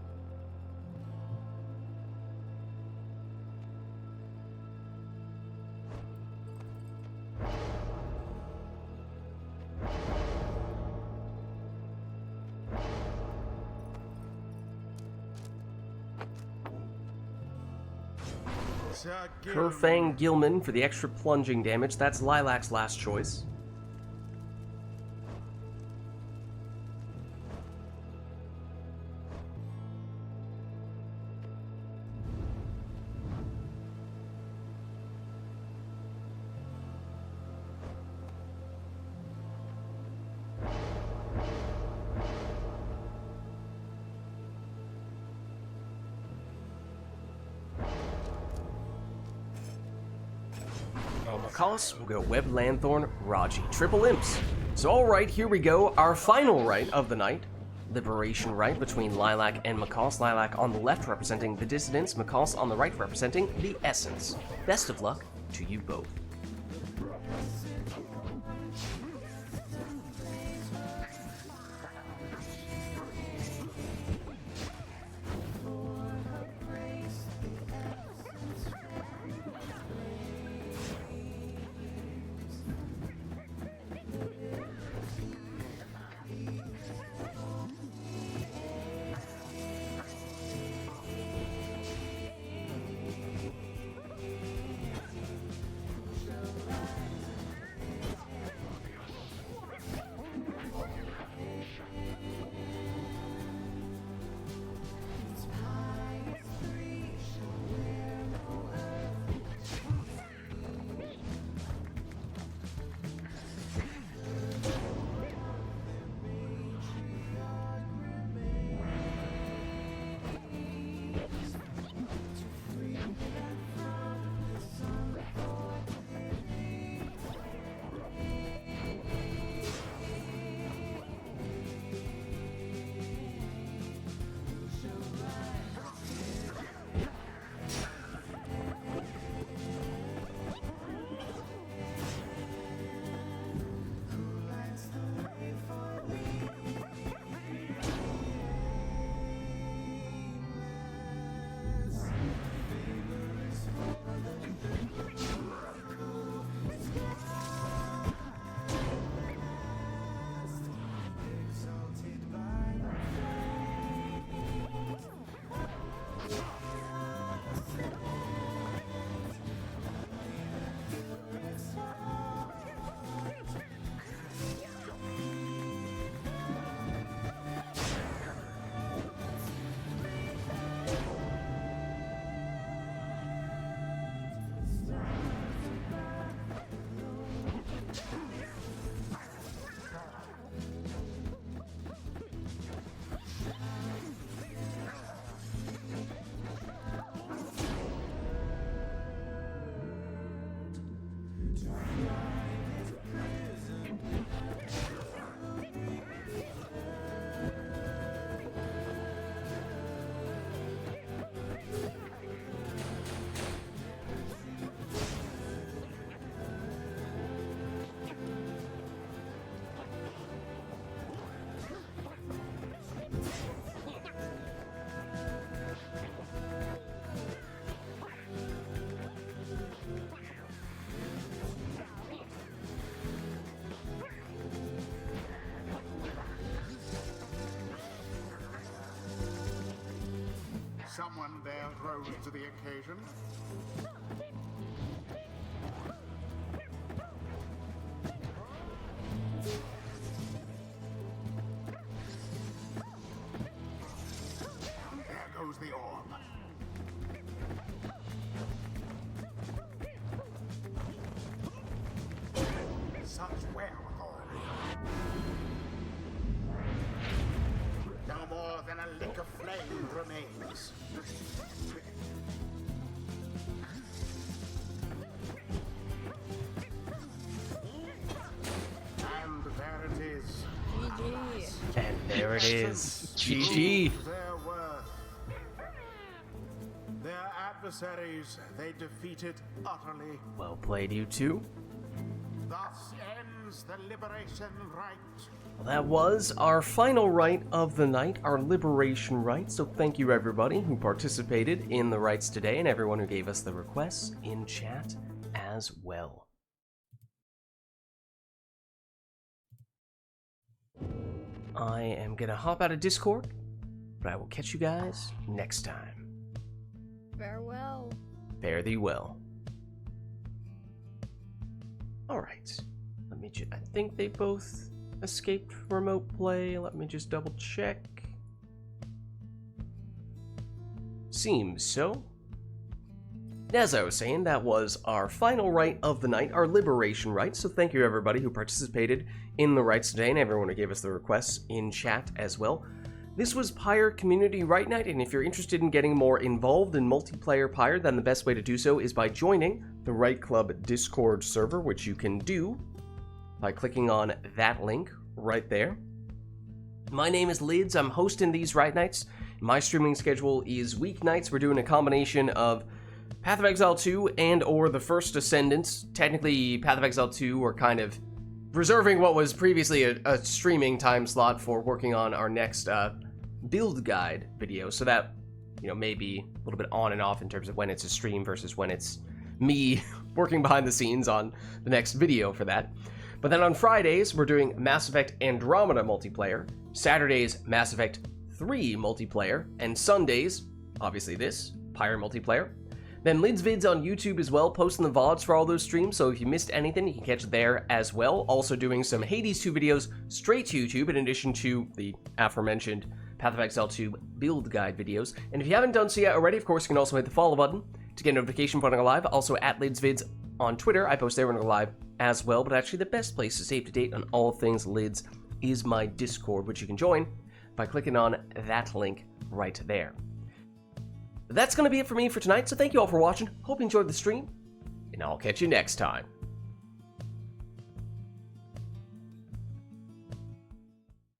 Kerfang Gilman for the extra plunging damage. That's Lilac's last choice. Macaulus, we'll go Web, Lanthorn, Raji. Triple imps. So alright, here we go. Our final rite of the night. Liberation rite between Lilac and Macaulus. Lilac on the left representing the dissidents, Macaulus on the right representing the essence. Best of luck to you both. Someone there rose to the occasion. There goes the orb. Such wherewithal. No more than a lick of flame remains. And there it is. GG. And there it is. GG. Their worth. Their adversaries they defeated utterly. Well played, you two. Thus ends the liberation rite. Well, that was our final rite of the night, our liberation rite. So thank you everybody who participated in the rites today and everyone who gave us the requests in chat as well. I am gonna hop out of Discord, but I will catch you guys next time. Farewell. Fare thee well. Alright. I think they both escaped remote play. Let me just double check. Seems so. As I was saying, that was our final rite of the night, our liberation rite. So thank you everybody who participated in the rites today and everyone who gave us the requests in chat as well. This was Pyre Community RITE Night, and if you're interested in getting more involved in multiplayer Pyre, then the best way to do so is by joining the RITE Club Discord server, which you can do by clicking on that link right there. My name is Lids. I'm hosting these RITE Nights. My streaming schedule is weeknights. We're doing a combination of Path of Exile 2 and or The First Ascendants. Technically, Path of Exile 2 we're kind of reserving what was previously a streaming time slot for working on our next build guide video, so that, you know, may be a little bit on and off in terms of when it's a stream versus when it's me working behind the scenes on the next video for that. But then on Fridays, we're doing Mass Effect Andromeda multiplayer, Saturdays, Mass Effect 3 multiplayer, and Sundays, obviously this, Pyre multiplayer. Then Lids Vids on YouTube as well, posting the VODs for all those streams, so if you missed anything, you can catch it there as well. Also doing some Hades 2 videos straight to YouTube, in addition to the aforementioned Path of Exile 2 build guide videos. And if you haven't done so yet already, of course, you can also hit the follow button to get a notification when I go live. Also at Lids Vids on Twitter, I post there when I go live as well. But actually, the best place to stay up to date on all things Lids is my Discord, which you can join by clicking on that link right there. That's going to be it for me for tonight, so thank you all for watching. Hope you enjoyed the stream, and I'll catch you next time.